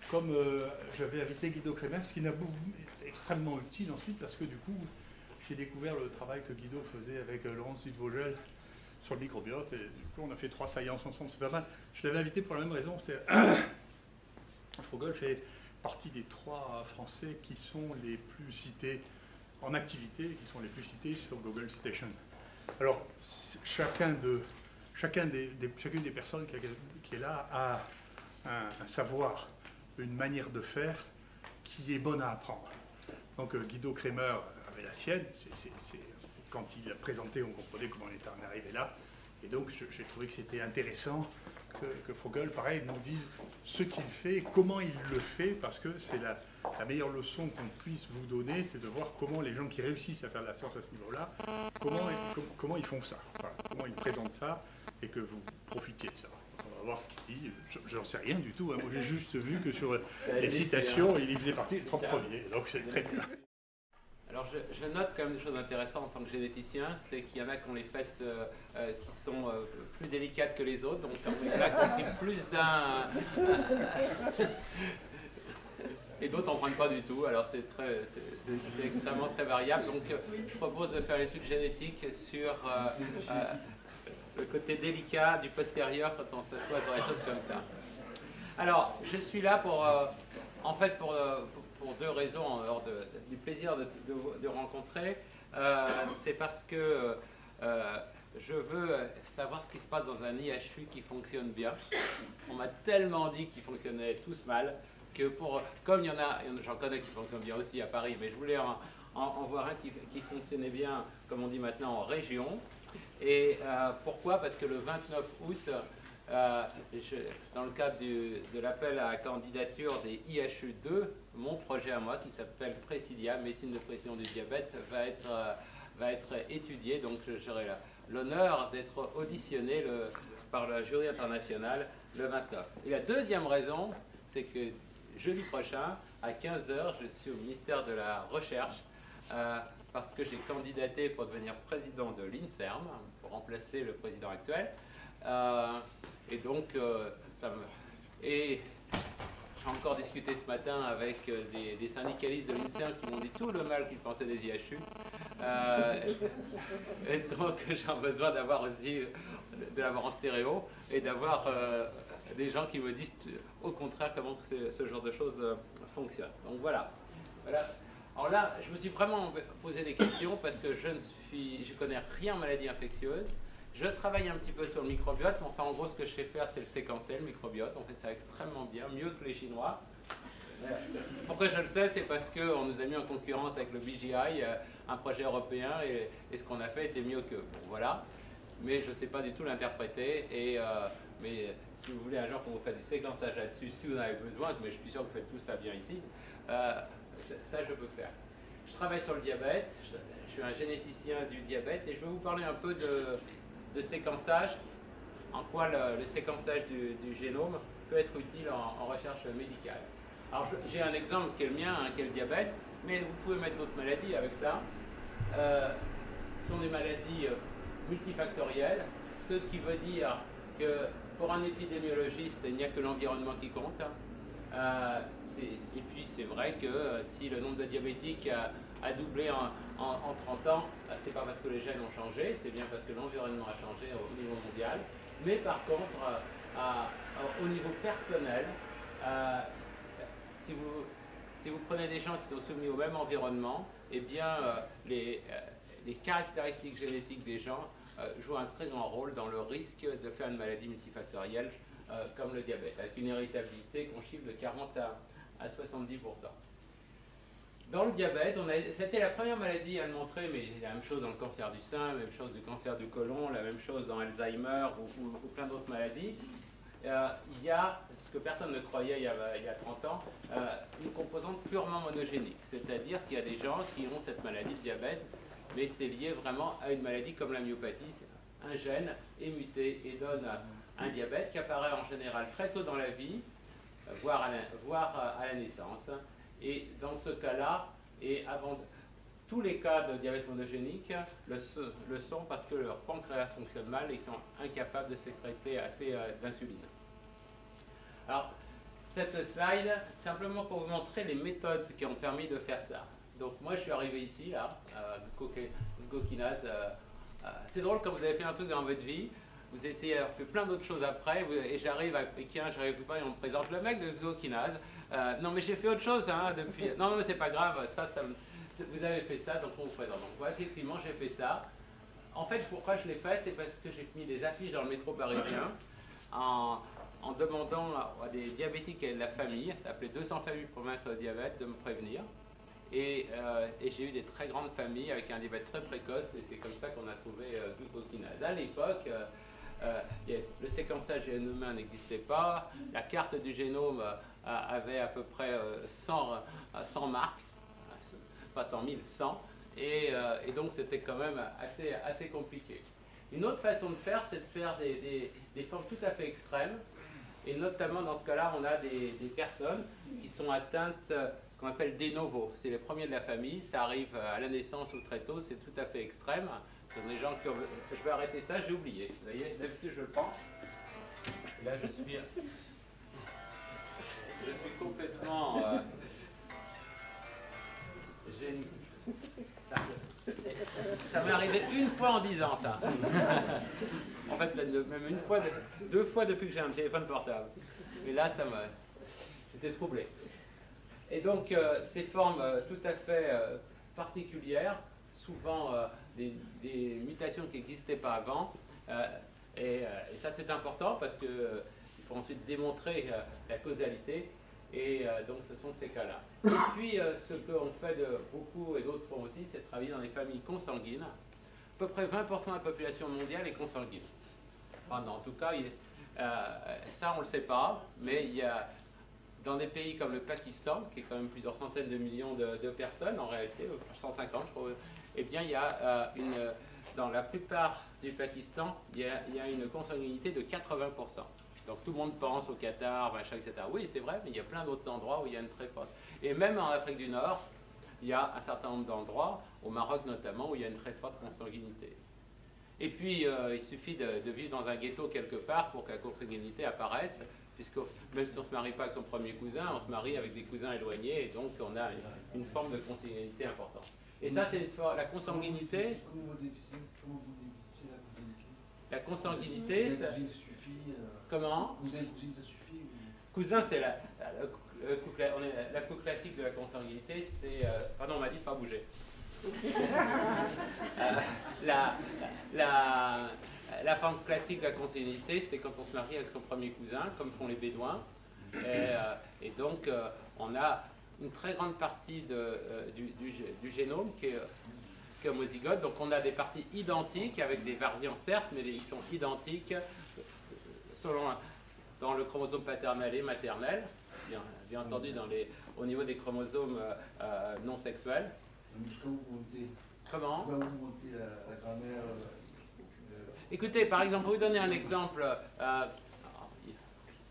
comme j'avais invité Guido Kremer, ce qui m'a extrêmement utile ensuite, parce que du coup, j'ai découvert le travail que Guido faisait avec Laurence Vogel sur le microbiote, et du coup, on a fait 3 séances ensemble, c'est pas mal. Je l'avais invité pour la même raison, c'est Vogel fait partie des 3 Français qui sont les plus cités en activité, qui sont les plus cités sur Google Citation. Alors, chacune des personnes qui est là a un savoir, une manière de faire qui est bonne à apprendre. Donc Guido Kremer avait la sienne, quand il a présenté, on comprenait comment on était arrivé là, et donc j'ai trouvé que c'était intéressant que Vogel, pareil, nous dise ce qu'il fait, comment il le fait, parce que c'est la meilleure leçon qu'on puisse vous donner, c'est de voir comment les gens qui réussissent à faire de la science à ce niveau-là, comment ils font ça, voilà, comment ils présentent ça, et que vous profitiez de ça. On va voir ce qu'il dit, j'en sais rien du tout, hein. Moi j'ai juste vu que sur les citations, il faisait partie des 30 premiers, donc c'est très bien. Alors je note quand même des choses intéressantes en tant que généticien, c'est qu'il y en a qui ont les fesses qui sont plus délicates que les autres, donc il y en a qui ont pris plus d'un... et d'autres n'en prennent pas du tout, alors c'est extrêmement très variable. Donc je propose de faire une étude génétique sur le côté délicat du postérieur quand on s'assoit sur des choses comme ça. Alors je suis là pour, en fait pour 2 raisons, en dehors du plaisir de rencontrer. C'est parce que je veux savoir ce qui se passe dans un IHU qui fonctionne bien. On m'a tellement dit qu'ils fonctionnaient tous mal, que comme il y en a, j'en connais qui fonctionnent bien aussi à Paris, mais je voulais en voir un qui fonctionnait bien, comme on dit maintenant, en région. Et pourquoi? Parce que le 29 août, dans le cadre de l'appel à la candidature des IHU2, mon projet à moi, qui s'appelle Précidia, médecine de précision du diabète, va être étudié. Donc j'aurai l'honneur d'être auditionné par la jury internationale le 29. Et la deuxième raison, c'est que jeudi prochain, à 15 h, je suis au ministère de la Recherche, parce que j'ai candidaté pour devenir président de l'INSERM, pour remplacer le président actuel. Et donc, et j'ai encore discuté ce matin avec des syndicalistes de l'INSERM qui m'ont dit tout le mal qu'ils pensaient des IHU. Et donc, j'ai besoin d'avoir aussi, de l'avoir en stéréo et d'avoir des gens qui me disent au contraire comment ce genre de choses fonctionne. Donc voilà. Alors là, je me suis vraiment posé des questions parce que je connais rien en maladies infectieuses. Je travaille un petit peu sur le microbiote, mais enfin en gros ce que je sais faire c'est le séquencer, le microbiote, on fait ça extrêmement bien, mieux que les Chinois. Pourquoi je le sais? C'est parce qu'on nous a mis en concurrence avec le BGI, un projet européen, et ce qu'on a fait était mieux qu'eux. Bon voilà, mais je ne sais pas du tout l'interpréter, mais si vous voulez un jour qu'on vous fasse du séquençage là-dessus, si vous en avez besoin, mais je suis sûr que vous faites tout ça bien ici, ça je peux faire. Je travaille sur le diabète, je suis un généticien du diabète, et je vais vous parler un peu de séquençage, en quoi le séquençage du génome peut être utile en recherche médicale. Alors j'ai un exemple qui est le mien, qui est le diabète, mais vous pouvez mettre d'autres maladies avec ça. Ce sont des maladies multifactorielles, ce qui veut dire que pour un épidémiologiste, il n'y a que l'environnement qui compte. Et puis c'est vrai que si le nombre de diabétiques a doublé en 30 ans, c'est pas parce que les gènes ont changé, c'est bien parce que l'environnement a changé au niveau mondial. Mais par contre, au niveau personnel, si vous prenez des gens qui sont soumis au même environnement, eh bien les caractéristiques génétiques des gens jouent un très grand rôle dans le risque de faire une maladie multifactorielle comme le diabète, avec une héritabilité qu'on chiffre de 40 à 70%. Dans le diabète, c'était la première maladie à le montrer, mais il y a la même chose dans le cancer du sein, la même chose du cancer du côlon, la même chose dans Alzheimer ou plein d'autres maladies. Il y a, ce que personne ne croyait il y a 30 ans, une composante purement monogénique. C'est-à-dire qu'il y a des gens qui ont cette maladie de diabète, mais c'est lié vraiment à une maladie comme la myopathie. Un gène est muté et donne un diabète qui apparaît en général très tôt dans la vie, voire à la naissance. Et dans ce cas-là, et avant tous les cas de diabète monogénique le sont parce que leur pancréas fonctionne mal et ils sont incapables de sécréter assez d'insuline. Alors, cette slide simplement pour vous montrer les méthodes qui ont permis de faire ça. Donc moi je suis arrivé ici, là, glucokinase. C'est drôle quand vous avez fait un truc dans votre vie, vous essayez d'avoir fait plein d'autres choses après, et j'arrive à Pékin, j'arrive pas et on me présente le mec de glucokinase. Non mais j'ai fait autre chose hein, depuis. Non mais c'est pas grave, vous avez fait ça, donc on vous présente. Donc voilà, effectivement j'ai fait ça. En fait pourquoi je l'ai fait, c'est parce que j'ai mis des affiches dans le métro parisien en demandant à des diabétiques et de la famille, ça s'appelait 200 familles pour vaincre le diabète, de me prévenir. Et j'ai eu des très grandes familles avec un diabète très précoce, et c'est comme ça qu'on a trouvé glucokinase. À l'époque, le séquençage génomain n'existait pas, la carte du génome avait à peu près 100 marques, pas 100 000, 100, et donc c'était quand même assez compliqué. Une autre façon de faire, c'est de faire des formes tout à fait extrêmes, et notamment dans ce cas-là, on a des personnes qui sont atteintes ce qu'on appelle de novo. C'est les premiers de la famille, ça arrive à la naissance ou très tôt, c'est tout à fait extrême. Ce sont des gens qui ont... Je vais arrêter ça, j'ai oublié. Vous voyez, d'habitude je le pense. Et là je suis complètement... Ça m'est arrivé une fois en 10 ans, ça. En fait, même une fois, 2 fois depuis que j'ai un téléphone portable. Mais là, j'étais troublé. Et donc, ces formes tout à fait particulières, souvent des mutations qui n'existaient pas avant, et ça c'est important parce qu'il faut ensuite démontrer la causalité, et donc ce sont ces cas-là. Et puis, ce qu'on fait beaucoup, et d'autres font aussi, c'est de travailler dans les familles consanguines. À peu près 20% de la population mondiale est consanguine. Enfin, non, en tout cas, ça on ne le sait pas, mais il y a... Dans des pays comme le Pakistan, qui est quand même plusieurs centaines de millions de personnes, en réalité, 150 je crois, eh bien il y a dans la plupart du Pakistan, il y a une consanguinité de 80%. Donc tout le monde pense au Qatar, machin, etc. Oui, c'est vrai, mais il y a plein d'autres endroits où il y a une très forte. Et même en Afrique du Nord, il y a un certain nombre d'endroits, au Maroc notamment, où il y a une très forte consanguinité. Et puis, il suffit de vivre dans un ghetto quelque part pour que la consanguinité apparaisse, puisque même si on ne se marie pas avec son premier cousin, on se marie avec des cousins éloignés, et donc on a une forme de consanguinité importante. Et ça, c'est la consanguinité. Comment vous définissez la consanguinité? La consanguinité, ça... Comment? Cousin, cousine, ça suffit? Cousin, c'est la couple classique de la consanguinité, c'est... pardon, on m'a dit de ne pas bouger. La forme classique de la consanguinité, c'est quand on se marie avec son premier cousin, comme font les Bédouins. Et donc, on a une très grande partie du génome qui est homozygote. Donc, on a des parties identiques, avec des variants certes, mais ils sont identiques dans le chromosome paternel et maternel, bien entendu au niveau des chromosomes non sexuels. Comment? Pourquoi vous montez la grammaire? Écoutez, par exemple, pour vous donner un exemple,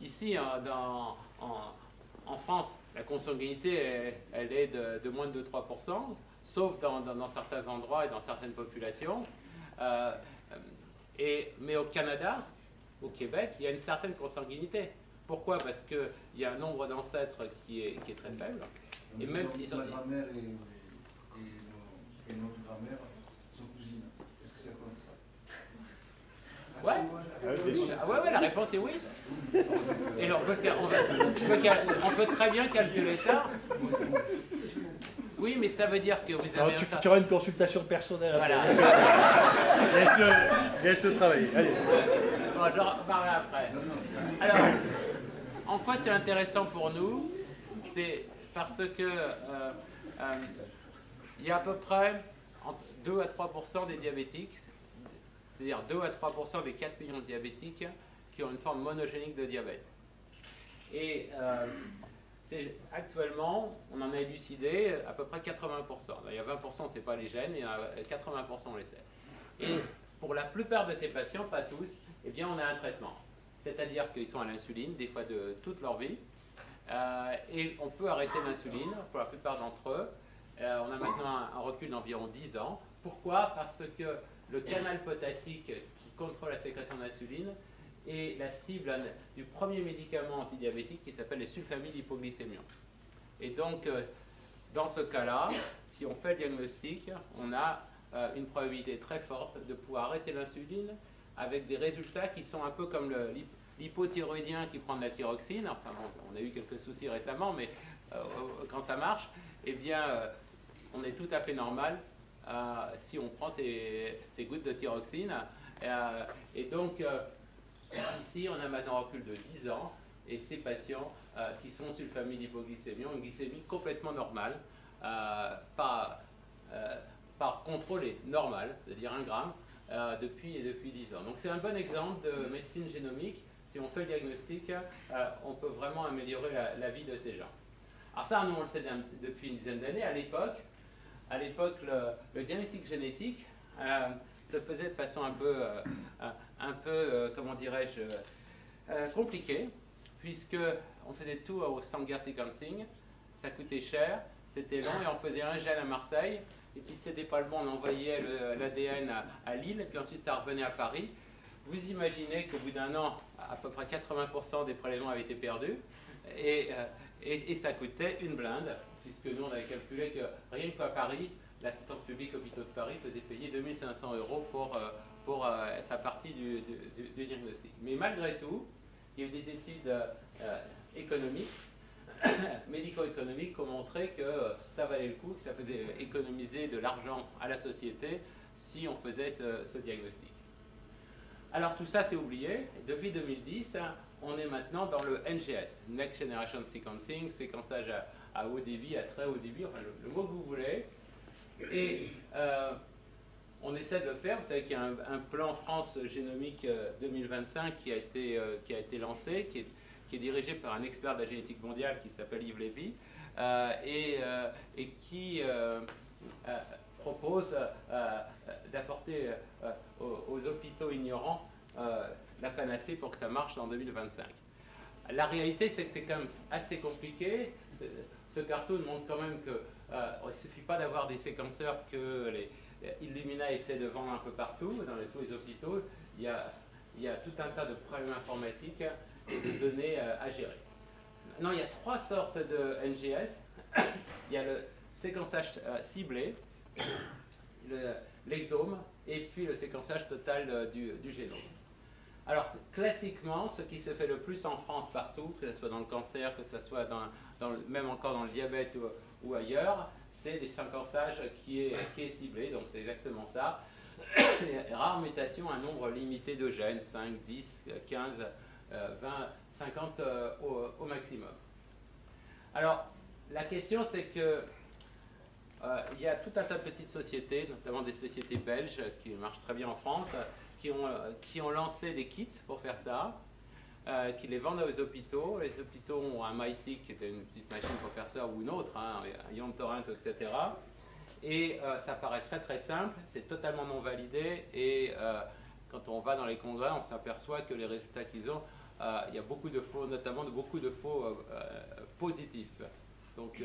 ici en France, la consanguinité, elle est de moins de 2-3%, sauf dans certains endroits et dans certaines populations. Mais au Canada, au Québec, il y a une certaine consanguinité. Pourquoi? Parce qu'il y a un nombre d'ancêtres qui est très faible. Et même la grammaire et notre grammaire sont cousines. Est-ce que c'est comme ça? Ouais. Ouais, la réponse est oui. Et on peut très bien calculer ça. Oui, mais ça veut dire que vous avez tu auras une consultation personnelle. Voilà. Laisse le travailler. Allez. Bon, je reparlerai après. Alors, en quoi c'est intéressant pour nous? C'est parce que il y a à peu près 2 à 3% des diabétiques, c'est-à-dire 2 à 3% des 4 millions de diabétiques qui ont une forme monogénique de diabète. Et actuellement, on en a élucidé à peu près 80%. Il y a 20%, ce n'est pas les gènes, et 80%, on les sait. Et pour la plupart de ces patients, pas tous, eh bien, on a un traitement. C'est-à-dire qu'ils sont à l'insuline, des fois de toute leur vie, et on peut arrêter l'insuline pour la plupart d'entre eux. On a maintenant un recul d'environ 10 ans. Pourquoi? Parce que le canal potassique qui contrôle la sécrétion d'insuline et la cible du premier médicament antidiabétique qui s'appelle les sulfamides d'hypoglycémion. Et donc, dans ce cas-là, si on fait le diagnostic, on a une probabilité très forte de pouvoir arrêter l'insuline avec des résultats qui sont un peu comme l'hypothyroïdien qui prend de la thyroxine. Enfin bon, on a eu quelques soucis récemment, mais quand ça marche, eh bien, on est tout à fait normal si on prend ces gouttes de thyroxine. Et donc, ici, on a maintenant un recul de 10 ans, et ces patients qui sont sulfamides d'hypoglycémie ont une glycémie complètement normale, par contrôle normal, c'est-à-dire 1 gramme, depuis 10 ans. Donc c'est un bon exemple de médecine génomique. Si on fait le diagnostic, on peut vraiment améliorer la vie de ces gens. Alors ça, nous on le sait depuis une dizaine d'années. À l'époque, le diagnostic génétique se faisait de façon un peu comment dirais-je, compliquée, puisque on faisait tout au Sanger sequencing, ça coûtait cher, c'était long, et on faisait un gène à Marseille, et puis si c'était pas le bon, on envoyait l'ADN à Lille, et puis ensuite ça revenait à Paris. Vous imaginez qu'au bout d'un an, à peu près 80% des prélèvements avaient été perdus, et ça coûtait une blinde, puisque nous on avait calculé que rien qu'à Paris, l'assistance publique hôpitaux de Paris faisait payer 2500 € pour sa partie du diagnostic. Mais malgré tout, il y a eu des études économiques, médico-économiques, qui ont montré que ça valait le coup, que ça faisait économiser de l'argent à la société si on faisait ce diagnostic. Alors tout ça c'est oublié. Depuis 2010, on est maintenant dans le NGS, Next Generation Sequencing, séquençage à haut débit, à très haut débit, enfin le mot que vous voulez. Et on essaie de le faire. Vous savez qu'il y a un plan France génomique 2025 qui a été lancé, qui est dirigé par un expert de la génétique mondiale qui s'appelle Yves Lévy, et qui propose d'apporter aux hôpitaux ignorants la panacée pour que ça marche en 2025. La réalité, c'est que c'est quand même assez compliqué. Ce cartoon montre quand même qu'il ne suffit pas d'avoir des séquenceurs que Illumina essaie de vendre un peu partout, dans tous les hôpitaux. Il y a tout un tas de problèmes informatiques et de données à gérer. Non, il y a 3 sortes de NGS. Il y a le séquençage ciblé, l'exome, et puis le séquençage total du génome. Alors, classiquement, ce qui se fait le plus en France partout, que ce soit dans le cancer, que ce soit même encore dans le diabète ou ailleurs, c'est des séquençages qui est ciblé, donc c'est exactement ça. Les rares mutations, un nombre limité de gènes, 5, 10, 15, 20, 50 au maximum. Alors, la question c'est que il y a tout un tas de petites sociétés, notamment des sociétés belges qui marchent très bien en France, qui ont lancé des kits pour faire ça, qui les vendent aux hôpitaux. Les hôpitaux ont un MySeq, qui était une petite machine pour faire ça, ou une autre, un Ion Torrent, etc. Et ça paraît très très simple, c'est totalement non validé, et quand on va dans les congrès, on s'aperçoit que les résultats qu'ils ont, il y a beaucoup de faux, notamment beaucoup de faux positifs. Donc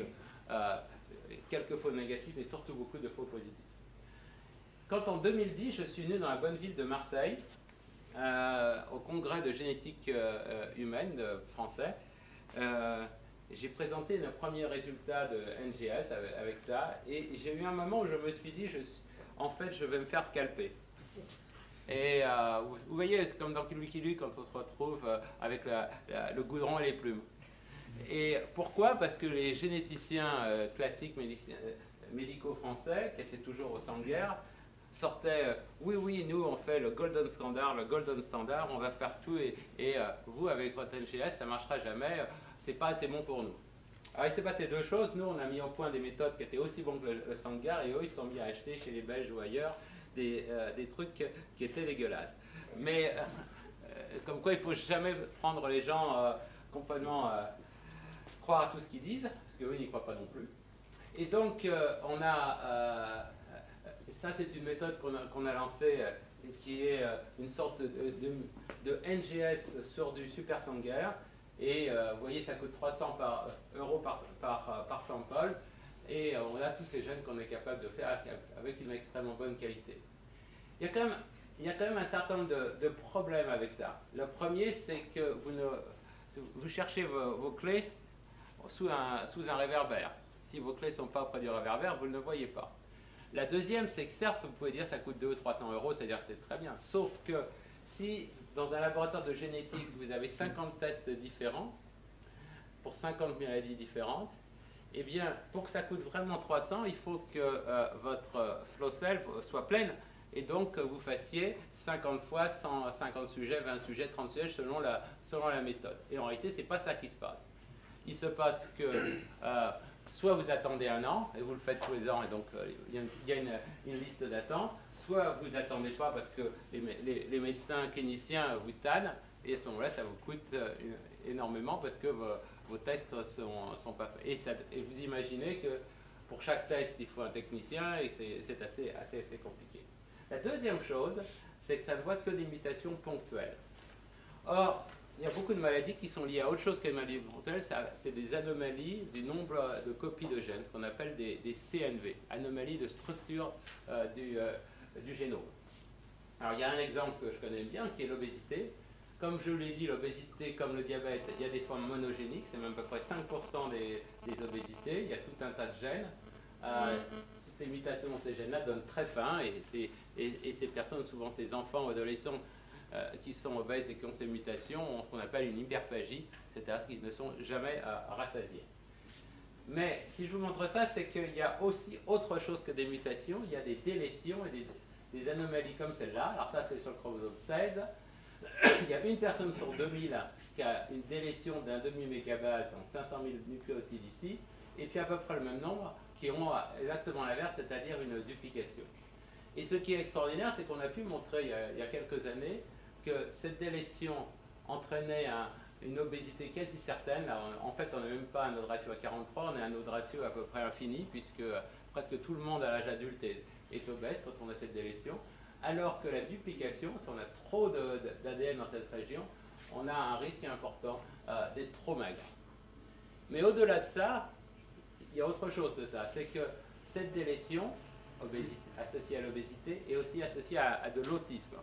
quelques faux négatifs, mais surtout beaucoup de faux positifs. Quand en 2010, je suis venu dans la bonne ville de Marseille, au congrès de génétique humaine français, j'ai présenté nos premiers résultats de NGS avec ça, et j'ai eu un moment où je me suis dit, en fait, je vais me faire scalper. Et vous voyez, c'est comme dans Lucky Luke quand on se retrouve avec le goudron et les plumes. Et pourquoi? Parce que les généticiens classiques médicaux français, qui étaient toujours au Sanger, sortaient oui, nous on fait le golden standard, on va faire tout, et vous avec votre NGS ça ne marchera jamais, c'est pas assez bon pour nous. Alors il s'est passé 2 choses. Nous on a mis au point des méthodes qui étaient aussi bonnes que le Sanger, et eux ils se sont mis à acheter chez les Belges ou ailleurs des trucs qui étaient dégueulasses. Mais comme quoi il ne faut jamais prendre les gens complètement croire à tout ce qu'ils disent, parce qu'eux ils n'y croient pas non plus. Et donc on a ça c'est une méthode qu'on a lancée, qui est une sorte de NGS sur du Super Sanger, et vous voyez ça coûte 300 € par sample, et on a tous ces gènes qu'on est capable de faire avec une extrêmement bonne qualité. Il y a quand même il y a quand même un certain nombre de problèmes avec ça. Le premier, c'est que vous cherchez vos clés sous un réverbère. Si vos clés ne sont pas près du réverbère, vous ne le voyez pas. La deuxième, c'est que certes, vous pouvez dire que ça coûte 200 ou 300 euros, c'est-à-dire que c'est très bien. Sauf que si dans un laboratoire de génétique, vous avez 50 tests différents, pour 50 maladies différentes, eh bien, pour que ça coûte vraiment 300, il faut que votre flow cell soit pleine, et donc vous fassiez 50 fois 150 sujets, 20 sujets, 30 sujets, selon la méthode. Et en réalité, ce n'est pas ça qui se passe. Il se passe que soit vous attendez un an, et vous le faites tous les ans, et donc il y a une liste d'attente, soit vous n'attendez pas parce que les médecins cliniciens vous tannent, et à ce moment-là, ça vous coûte énormément parce que vos tests ne sont pas faits. Et vous imaginez que pour chaque test, il faut un technicien, et c'est assez compliqué. La deuxième chose, c'est que ça ne voit que des mutations ponctuelles. Or, il y a beaucoup de maladies qui sont liées à autre chose que les maladies ponctuelles, c'est des anomalies du nombre de copies de gènes, ce qu'on appelle des CNV, anomalies de structure du génome. Alors, il y a un exemple que je connais bien, qui est l'obésité. Comme je vous l'ai dit, l'obésité, comme le diabète, il y a des formes monogéniques, c'est même à peu près 5% des obésités, il y a tout un tas de gènes. Toutes ces mutations dans ces gènes-là donnent très faim, et ces personnes, souvent ces enfants ou adolescents qui sont obèses et qui ont ces mutations, ont ce qu'on appelle une hyperphagie, c'est-à-dire qu'ils ne sont jamais rassasiés. Mais si je vous montre ça, c'est qu'il y a aussi autre chose que des mutations, il y a des délétions et des anomalies comme celle-là. Alors ça, c'est sur le chromosome 16. Il y a une personne sur 2000 qui a une délétion d'un demi-mégabase en 500 000 nucléotides ici, et puis à peu près le même nombre qui ont exactement l'inverse, c'est-à-dire une duplication. Et ce qui est extraordinaire, c'est qu'on a pu montrer il y a quelques années que cette délétion entraînait une obésité quasi certaine. En fait, on n'a même pas un odds ratio à 43, on a un odds ratio à peu près infini, puisque presque tout le monde à l'âge adulte est obèse quand on a cette délétion. Alors que la duplication, si on a trop d'ADN dans cette région, on a un risque important d'être trop maigre. Mais au-delà de ça, il y a autre chose de ça, c'est que cette délétion associée à l'obésité est aussi associée à de l'autisme.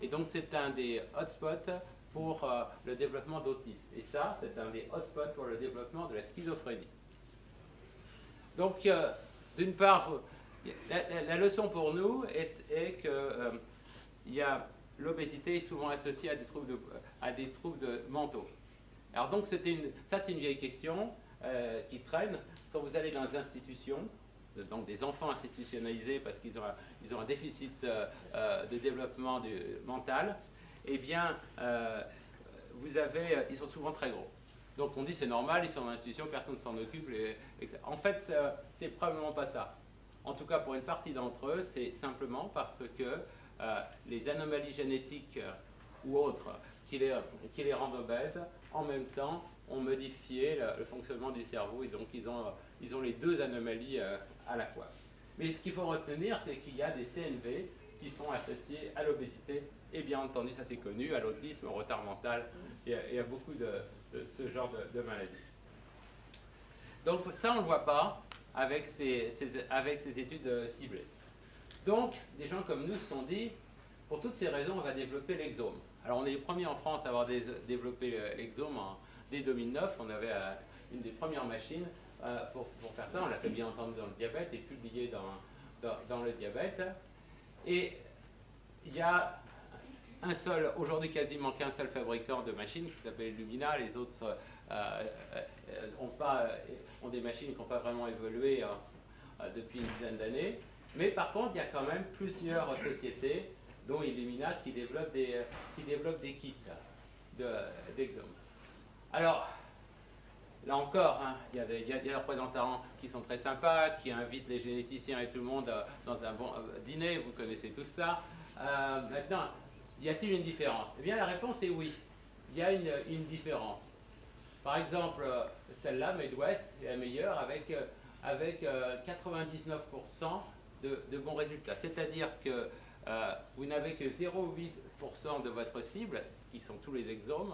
Et donc c'est un des hotspots pour le développement d'autisme. Et ça, c'est un des hotspots pour le développement de la schizophrénie. Donc, d'une part, la leçon pour nous est que l'obésité est souvent associée à des troubles mentaux. Alors donc, c'est une vieille question qui traîne. Quand vous allez dans les institutions, donc des enfants institutionnalisés parce qu'ils ont un déficit de développement mental, eh bien, ils sont souvent très gros. Donc on dit c'est normal, ils sont dans l'institution, personne ne s'en occupe. En fait, c'est probablement pas ça. En tout cas, pour une partie d'entre eux, c'est simplement parce que les anomalies génétiques ou autres qui les rendent obèses, en même temps, ont modifié le fonctionnement du cerveau, et donc ils ont les deux anomalies à la fois. Mais ce qu'il faut retenir, c'est qu'il y a des CNV qui sont associés à l'obésité, et bien entendu, ça c'est connu, à l'autisme, au retard mental, et à beaucoup de ce genre de maladies. Donc ça, on ne le voit pas avec ces études ciblées. Donc, des gens comme nous se sont dit, pour toutes ces raisons, on va développer l'exome. Alors, on est les premiers en France à avoir développé l'exome dès 2009. On avait une des premières machines pour faire ça. On l'a fait bien entendu dans le diabète et publié dans le diabète. Et il y a aujourd'hui quasiment qu'un seul fabricant de machines qui s'appelle Illumina. Les autres ont des machines qui n'ont pas vraiment évolué depuis une dizaine d'années. Mais par contre, il y a quand même plusieurs sociétés, dont Illumina, qui développent des kits d'exome. Alors, là encore, il y a des représentants qui sont très sympas, qui invitent les généticiens et tout le monde dans un bon dîner, vous connaissez tout ça. Maintenant, y a-t-il une différence? Eh bien, la réponse est oui. Il y a une différence. Par exemple, celle-là, Midwest, est la meilleure avec 99% de bons résultats. C'est-à-dire que vous n'avez que 0,8% de votre cible, qui sont tous les exomes,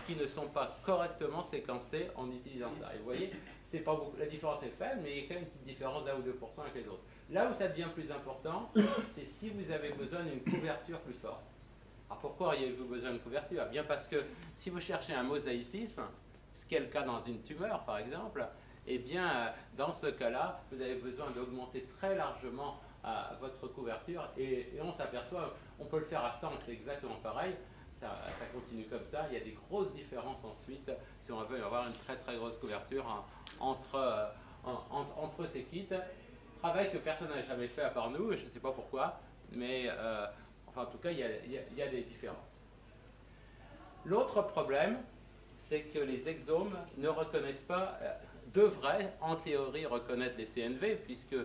qui ne sont pas correctement séquencés en utilisant ça. Et vous voyez, c'est pas beaucoup, la différence est faible, mais il y a quand même une petite différence d'1 ou 2% avec les autres. Là où ça devient plus important, c'est si vous avez besoin d'une couverture plus forte. Alors pourquoi auriez-vous besoin d'une couverture? Bien parce que si vous cherchez un mosaïcisme, ce qui est le cas dans une tumeur par exemple, eh bien dans ce cas-là, vous avez besoin d'augmenter très largement votre couverture et on s'aperçoit, on peut le faire à 100, c'est exactement pareil, ça continue comme ça, il y a des grosses différences ensuite si on veut avoir une très très grosse couverture entre ces kits. Travail que personne n'a jamais fait à part nous, je ne sais pas pourquoi, mais enfin en tout cas il y a des différences. L'autre problème, c'est que les exomes ne reconnaissent pas, devraient en théorie reconnaître les CNV, puisque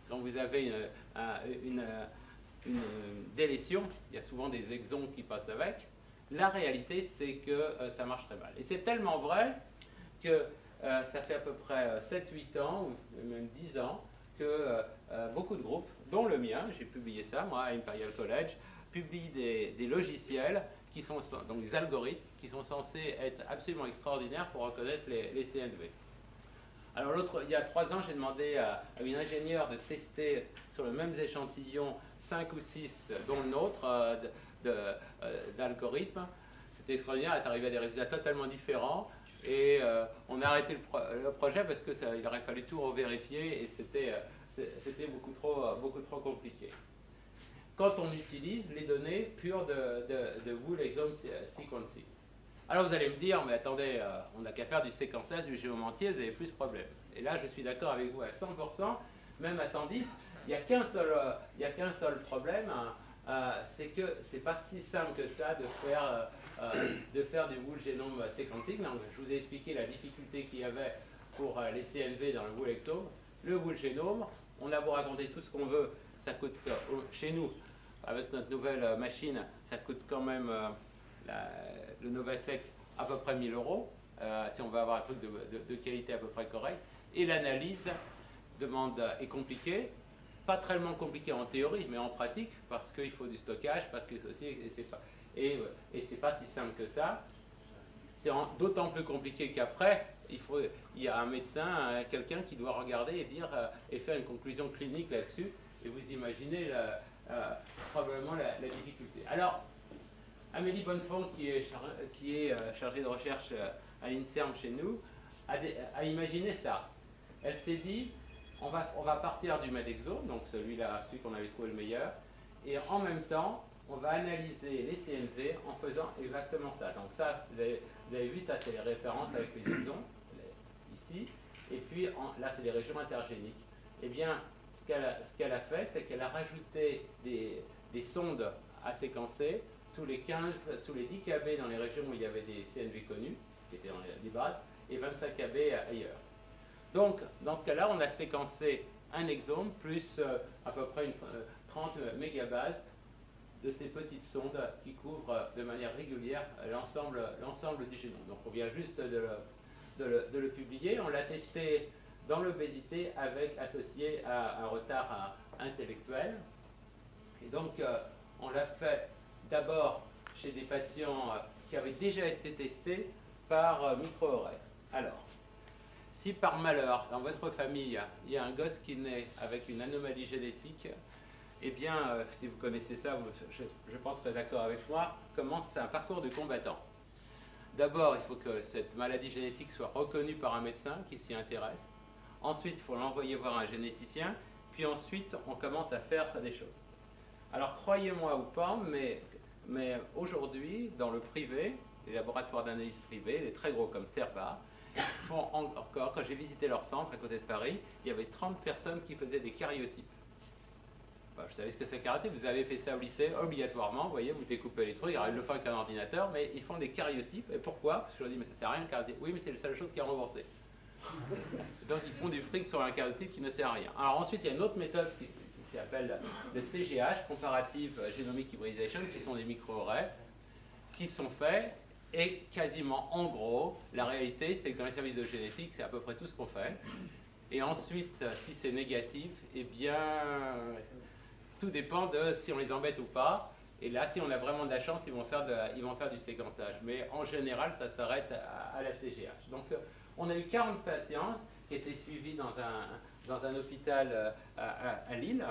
quand vous avez une délétion, il y a souvent des exomes qui passent avec. La réalité, c'est que ça marche très mal. Et c'est tellement vrai que ça fait à peu près 7-8 ans, ou même 10 ans, que beaucoup de groupes, dont le mien, j'ai publié ça, moi, à Imperial College, publient des logiciels, qui sont, donc des algorithmes, qui sont censés être absolument extraordinaires pour reconnaître les CNV. Alors il y a 3 ans, j'ai demandé à une ingénieure de tester sur le même échantillon 5 ou 6, dont le nôtre, d'algorithmes. C'était extraordinaire, elle est arrivée à des résultats totalement différents. Et on a arrêté le projet parce qu'il aurait fallu tout revérifier et c'était beaucoup trop compliqué. Quand on utilise les données pures de Whole Exome Sequencing. Alors vous allez me dire, mais attendez, on n'a qu'à faire du séquençage du génome entier, vous avez plus de problèmes. Et là, je suis d'accord avec vous à 100%, même à 110, il n'y a qu'un seul problème, hein, c'est que c'est pas si simple que ça de faire du Whole Genome Sequencing. Donc, je vous ai expliqué la difficulté qu'il y avait pour les CNV dans le Whole Exome. Le Whole Genome, on a beau raconter tout ce qu'on veut, ça coûte chez nous, avec notre nouvelle machine, ça coûte quand même le Novasec à peu près 1000 €, si on veut avoir un truc de qualité à peu près correcte. Et l'analyse est compliquée, pas tellement compliquée en théorie, mais en pratique, parce qu'il faut du stockage, parce que c'est pas si simple que ça. C'est d'autant plus compliqué qu'après, il y a un médecin, quelqu'un qui doit regarder et dire et faire une conclusion clinique là-dessus. Et vous imaginez probablement la difficulté. Alors, Amélie Bonnefond, qui est chargée de recherche à l'INSERM chez nous, a imaginé ça. Elle s'est dit, on va partir du Medexome, donc celui qu'on avait trouvé le meilleur, et en même temps, on va analyser les CNV en faisant exactement ça. Donc ça, vous avez vu, ça c'est les références avec les exomes, ici, et puis là c'est les régions intergéniques. Eh bien, ce qu'elle a fait, c'est qu'elle a rajouté des sondes à séquencer tous les 10 kb dans les régions où il y avait des CNV connus, qui étaient dans les bases, et 25 kb ailleurs. Donc, dans ce cas-là, on a séquencé un exome plus à peu près 30 mégabases de ces petites sondes qui couvrent de manière régulière l'ensemble du génome. Donc, on vient juste de le publier. On l'a testé dans l'obésité associé à un retard intellectuel. Et donc, on l'a fait d'abord chez des patients qui avaient déjà été testés par micro-horaires. Alors, si par malheur, dans votre famille, il y a un gosse qui naît avec une anomalie génétique, eh bien, si vous connaissez ça, je pense que vous êtes d'accord avec moi, commence un parcours de combattant. D'abord, il faut que cette maladie génétique soit reconnue par un médecin qui s'y intéresse. Ensuite, il faut l'envoyer voir un généticien. Puis ensuite, on commence à faire des choses. Alors, croyez-moi ou pas, mais aujourd'hui, dans le privé, les laboratoires d'analyse privés, les très gros comme Cerba, font encore, quand j'ai visité leur centre à côté de Paris, il y avait 30 personnes qui faisaient des karyotypes. Bah, vous savez ce que c'est karyotype, vous avez fait ça au lycée, obligatoirement, vous voyez, vous découpez les trucs, alors ils le font avec un ordinateur, mais ils font des karyotypes. Et pourquoi? Parce que je leur dis, mais ça sert à rien le karyotype. Oui, mais c'est la seule chose qui est remboursée. Donc ils font du fric sur un karyotype qui ne sert à rien. Alors ensuite, il y a une autre méthode qui s'appelle le CGH, Comparative Genomic Hybridization, qui sont des micro-arrays, qui sont faits. Et quasiment, en gros, la réalité, c'est que dans les services de génétique, c'est à peu près tout ce qu'on fait. Et ensuite, si c'est négatif, eh bien, tout dépend de si on les embête ou pas. Et là, si on a vraiment de la chance, ils vont faire du séquençage. Mais en général, ça s'arrête à la CGH. Donc, on a eu 40 patients qui était suivi dans un hôpital à Lille,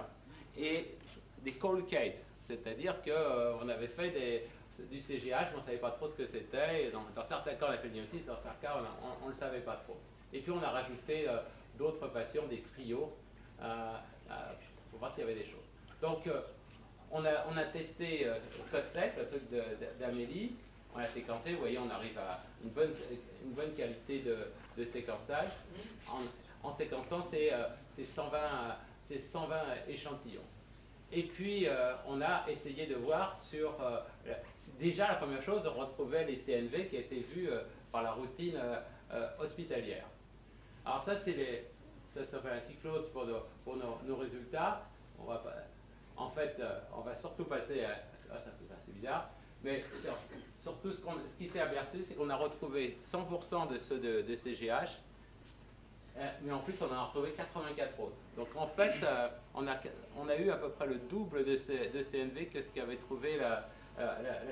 et des cold cases, c'est-à-dire qu'on avait fait du CGH, mais on ne savait pas trop ce que c'était, et dans certains cas on a fait le diagnostic, dans certains cas on ne le savait pas trop. Et puis on a rajouté d'autres patients, des trios, pour voir s'il y avait des choses. Donc on a testé CodeSec, le truc d'Amélie, on l'a séquencé, vous voyez, on arrive à une bonne qualité de séquençage. En séquençant, c'est 120 échantillons. Et puis, on a essayé de voir sur... déjà, la première chose, on retrouvait les CNV qui étaient vus par la routine hospitalière. Alors ça, ça s'appelle un cyclose pour nos résultats. En fait, on va surtout passer à... c'est bizarre. Mais surtout, ce qui s'est aperçu, c'est qu'on a retrouvé 100% de ceux de CGH, mais en plus, on en a retrouvé 84 autres. Donc en fait, on a eu à peu près le double de CNV que ce qu'avait trouvé la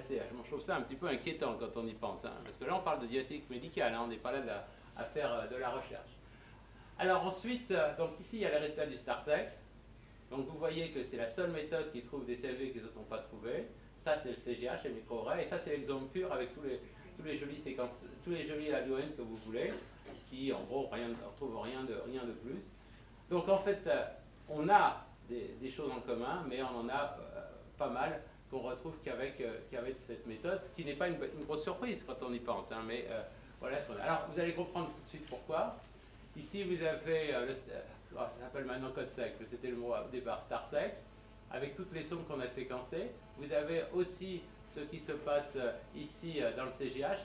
CH. Je trouve ça un petit peu inquiétant quand on y pense, hein, parce que là, on parle de diagnostic médical, hein, on n'est pas là à faire de la recherche. Alors ensuite, donc ici, il y a les résultats du StarSec. Donc vous voyez que c'est la seule méthode qui trouve des CNV que les autres n'ont pas trouvé. Ça, c'est le CGH, les micro-arrays, et ça, c'est l'exome pur avec tous les jolis séquences, tous les jolis ADN que vous voulez, qui, en gros, ne retrouvent rien de plus. Donc, en fait, on a des choses en commun, mais on en a pas mal qu'on retrouve qu'avec cette méthode, ce qui n'est pas une grosse surprise quand on y pense, hein, mais voilà ce qu'on a. Alors, vous allez comprendre tout de suite pourquoi. Ici, vous avez, ça s'appelle maintenant CodeSec, c'était le mot au départ, StarSec, avec toutes les sondes qu'on a séquencées. Vous avez aussi ce qui se passe ici dans le CGH.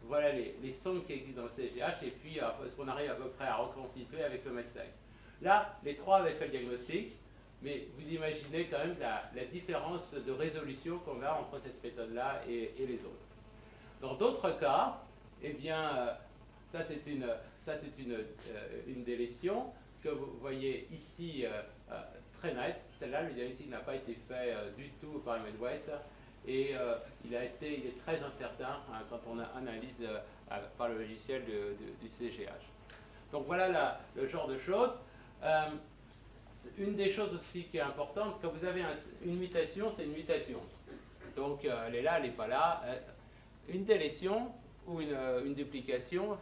Voilà les sondes qui existent dans le CGH et puis ce qu'on arrive à peu près à reconstituer avec le MedSec. Là, les trois avaient fait le diagnostic, mais vous imaginez quand même la différence de résolution qu'on a entre cette méthode-là et les autres. Dans d'autres cas, eh bien, ça c'est une délétion que vous voyez ici très nette. Celle-là, le diagnostic n'a pas été fait du tout par le MedWest et il est très incertain hein, quand on analyse par le logiciel du CGH. Donc voilà le genre de choses. Une des choses aussi qui est importante, quand vous avez une mutation, c'est une mutation. Donc elle est là, elle n'est pas là. Une délétion ou une duplication,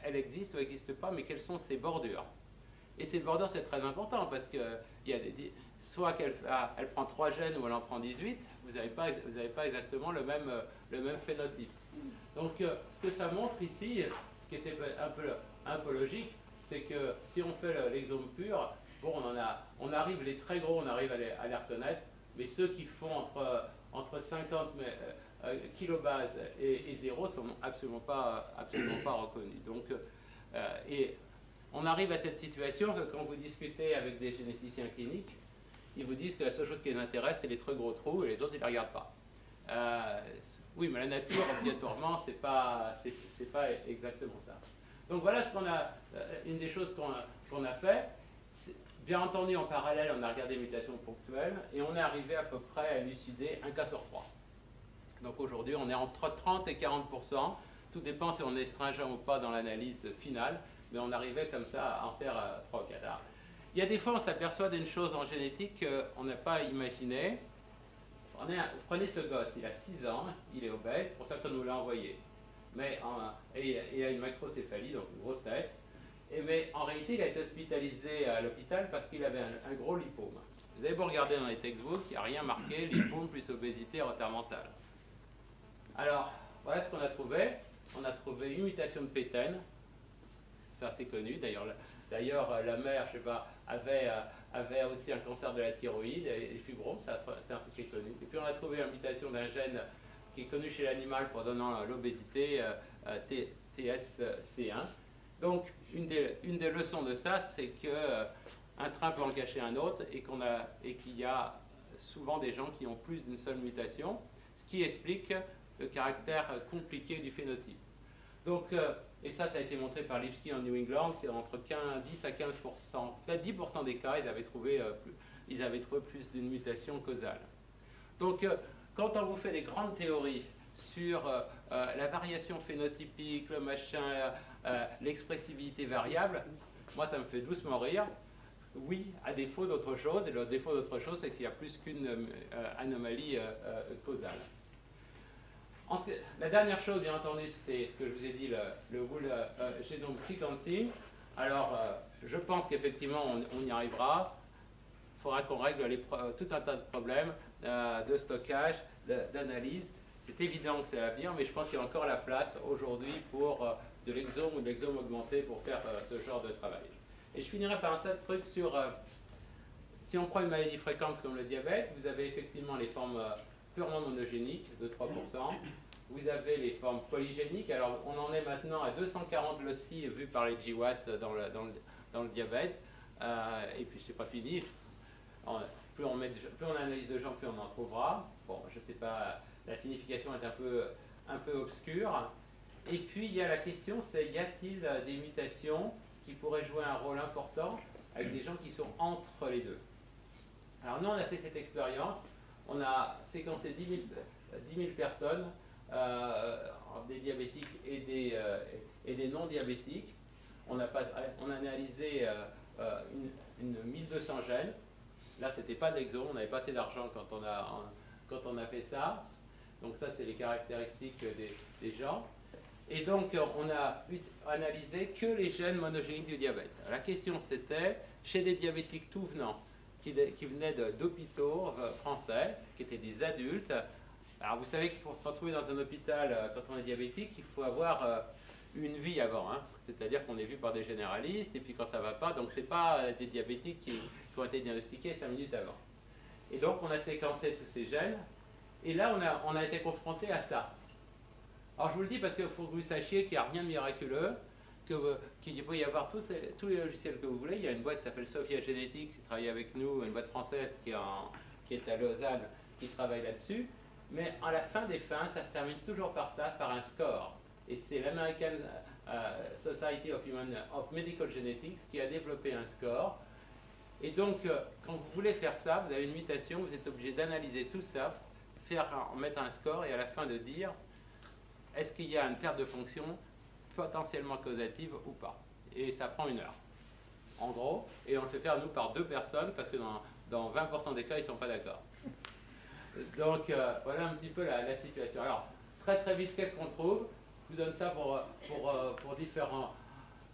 elle existe ou n'existe pas, mais quelles sont ses bordures? Et ces bordures, c'est très important parce que soit elle prend 3 gènes ou elle en prend 18, vous n'avez pas exactement le même phénotype. Donc ce que ça montre ici, ce qui était un peu logique, c'est que si on fait l'exome pur, bon, on arrive, les très gros, on arrive à les reconnaître, mais ceux qui font entre 50 kilobases et 0 sont absolument pas reconnus. Donc, et on arrive à cette situation que quand vous discutez avec des généticiens cliniques, ils vous disent que la seule chose qui les intéresse, c'est les très gros trous et les autres, ils ne les regardent pas. Oui, mais la nature, obligatoirement, c'est pas exactement ça. Donc voilà une des choses qu'on a fait. Bien entendu, en parallèle, on a regardé les mutations ponctuelles et on est arrivé à peu près à élucider un cas sur 3. Donc aujourd'hui, on est entre 30 et 40%. Tout dépend si on est stringent ou pas dans l'analyse finale, mais on arrivait comme ça à en faire 3 ou 4. Alors, il y a des fois, on s'aperçoit d'une chose en génétique qu'on n'a pas imaginé. Prenez ce gosse, il a 6 ans, il est obèse, c'est pour ça qu'on nous l'a envoyé. Mais il a une macrocéphalie, donc une grosse tête. Mais en réalité, il a été hospitalisé à l'hôpital parce qu'il avait un gros lipome. Vous avez beau regarder dans les textbooks, il n'y a rien marqué, lipome plus obésité, retard mental. Alors, voilà ce qu'on a trouvé. On a trouvé une mutation de PTEN. Ça, c'est connu. D'ailleurs, la mère, je sais pas, avait aussi un cancer de la thyroïde et les fibromes, c'est un truc qui est connu. Et puis, on a trouvé une mutation d'un gène qui est connu chez l'animal pour donnant l'obésité, TSC1. Donc, une des leçons de ça, c'est qu'un train peut en cacher un autre et qu'il y a souvent des gens qui ont plus d'une seule mutation, ce qui explique le caractère compliqué du phénotype. Donc, et ça a été montré par Lipsky en New England, entre 10 à 15%, peut-être 10% des cas, ils avaient trouvé plus d'une mutation causale. Donc, quand on vous fait des grandes théories sur la variation phénotypique, le machin, l'expressivité variable, moi ça me fait doucement rire. Oui, à défaut d'autre chose, et le défaut d'autre chose, c'est qu'il y a plus qu'une anomalie causale. La dernière chose, bien entendu, c'est ce que je vous ai dit, le whole genome sequencing. Alors, je pense qu'effectivement, on y arrivera. Il faudra qu'on règle tout un tas de problèmes de stockage, d'analyse. C'est évident que c'est l'avenir, mais je pense qu'il y a encore la place aujourd'hui pour de l'exome ou de l'exome augmenté pour faire ce genre de travail. Et je finirai par un seul truc sur, si on prend une maladie fréquente comme le diabète, vous avez effectivement les formes purement monogéniques de 3%. Vous avez les formes polygéniques. Alors, on en est maintenant à 240 loci vus par les GWAS dans le diabète. Et puis, c'est pas fini. Plus on analyse de gens, plus on en trouvera. Bon, je sais pas, la signification est un peu obscure. Et puis, il y a la question, c'est y a-t-il des mutations qui pourraient jouer un rôle important avec des gens qui sont entre les deux? Alors, nous, on a fait cette expérience. On a séquencé 10 000 personnes, des diabétiques et des non-diabétiques. On a analysé 1200 gènes. Là, ce n'était pas d'exome, on n'avait pas assez d'argent quand on a fait ça. Donc ça, c'est les caractéristiques des gens. Et donc, on a analysé que les gènes monogéniques du diabète. La question, c'était, chez des diabétiques tout venant, qui venaient d'hôpitaux français, qui étaient des adultes. Alors, vous savez que pour se retrouver dans un hôpital quand on est diabétique, il faut avoir une vie avant. Hein. C'est-à-dire qu'on est vu par des généralistes, et puis quand ça ne va pas, donc ce n'est pas des diabétiques qui ont été diagnostiqués 5 minutes avant. Et donc, on a séquencé tous ces gènes, et là, on a été confronté à ça. Alors, je vous le dis parce qu'il faut que vous sachiez qu'il n'y a rien de miraculeux, qu'il peut y avoir tous les logiciels que vous voulez. Il y a une boîte qui s'appelle Sophia Genetics qui travaille avec nous, une boîte française qui est à Lausanne, qui travaille là-dessus. Mais à la fin des fins, ça se termine toujours par ça, par un score. Et c'est l'American Society of Medical Genetics qui a développé un score. Et donc, quand vous voulez faire ça, vous avez une mutation, vous êtes obligé d'analyser tout ça, mettre un score et à la fin de dire est-ce qu'il y a une perte de fonction potentiellement causative ou pas. Et ça prend 1 heure, en gros. Et on le fait faire, nous, par 2 personnes, parce que dans 20% des cas, ils ne sont pas d'accord. Donc, voilà un petit peu la situation. Alors, très très vite, qu'est-ce qu'on trouve? Je vous donne ça pour différents...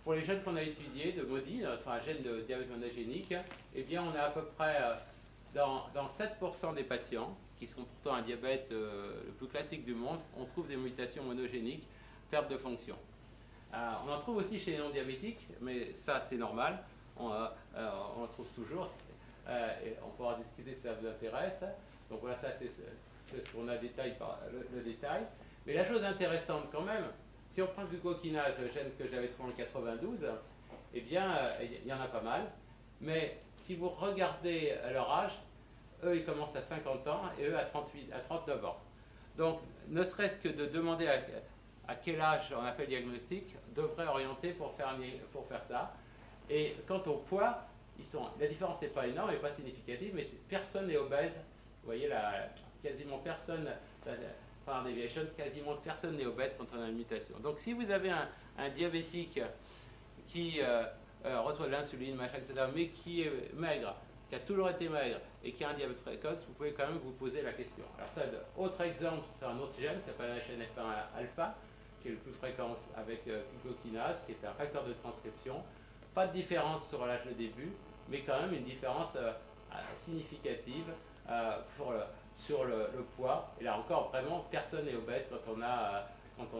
Pour les gènes qu'on a étudiés de MODY, sur un gène de diabète monogénique, eh bien, on a à peu près, dans 7% des patients, qui sont pourtant un diabète le plus classique du monde, on trouve des mutations monogéniques, perte de fonction. On en trouve aussi chez les non-diabétiques, mais ça, c'est normal. On en trouve toujours. Et on pourra discuter si ça vous intéresse. Donc voilà, ça, c'est ce qu'on a détaillé par le détail. Mais la chose intéressante quand même, si on prend le glucokinase, le gène que j'avais trouvé en 92, eh bien, il y en a pas mal. Mais si vous regardez leur âge, eux, ils commencent à 50 ans et eux à 39 ans. Donc, ne serait-ce que de demander à quel âge on a fait le diagnostic, devrait orienter pour faire ça. Et quant au poids, la différence n'est pas énorme et pas significative, mais personne n'est obèse. Vous voyez, quasiment personne, quasiment personne n'est obèse quand on a une mutation. Donc, si vous avez un diabétique qui reçoit de l'insuline, machin, etc., mais qui est maigre, qui a toujours été maigre et qui a un diabète précoce, vous pouvez quand même vous poser la question. Alors ça, autre exemple, c'est un autre gène qui s'appelle HNF1 alpha, qui est le plus fréquent avec glucokinase, qui est un facteur de transcription. Pas de différence sur l'âge de début, mais quand même une différence significative sur le poids. Et là encore, vraiment, personne n'est obèse quand on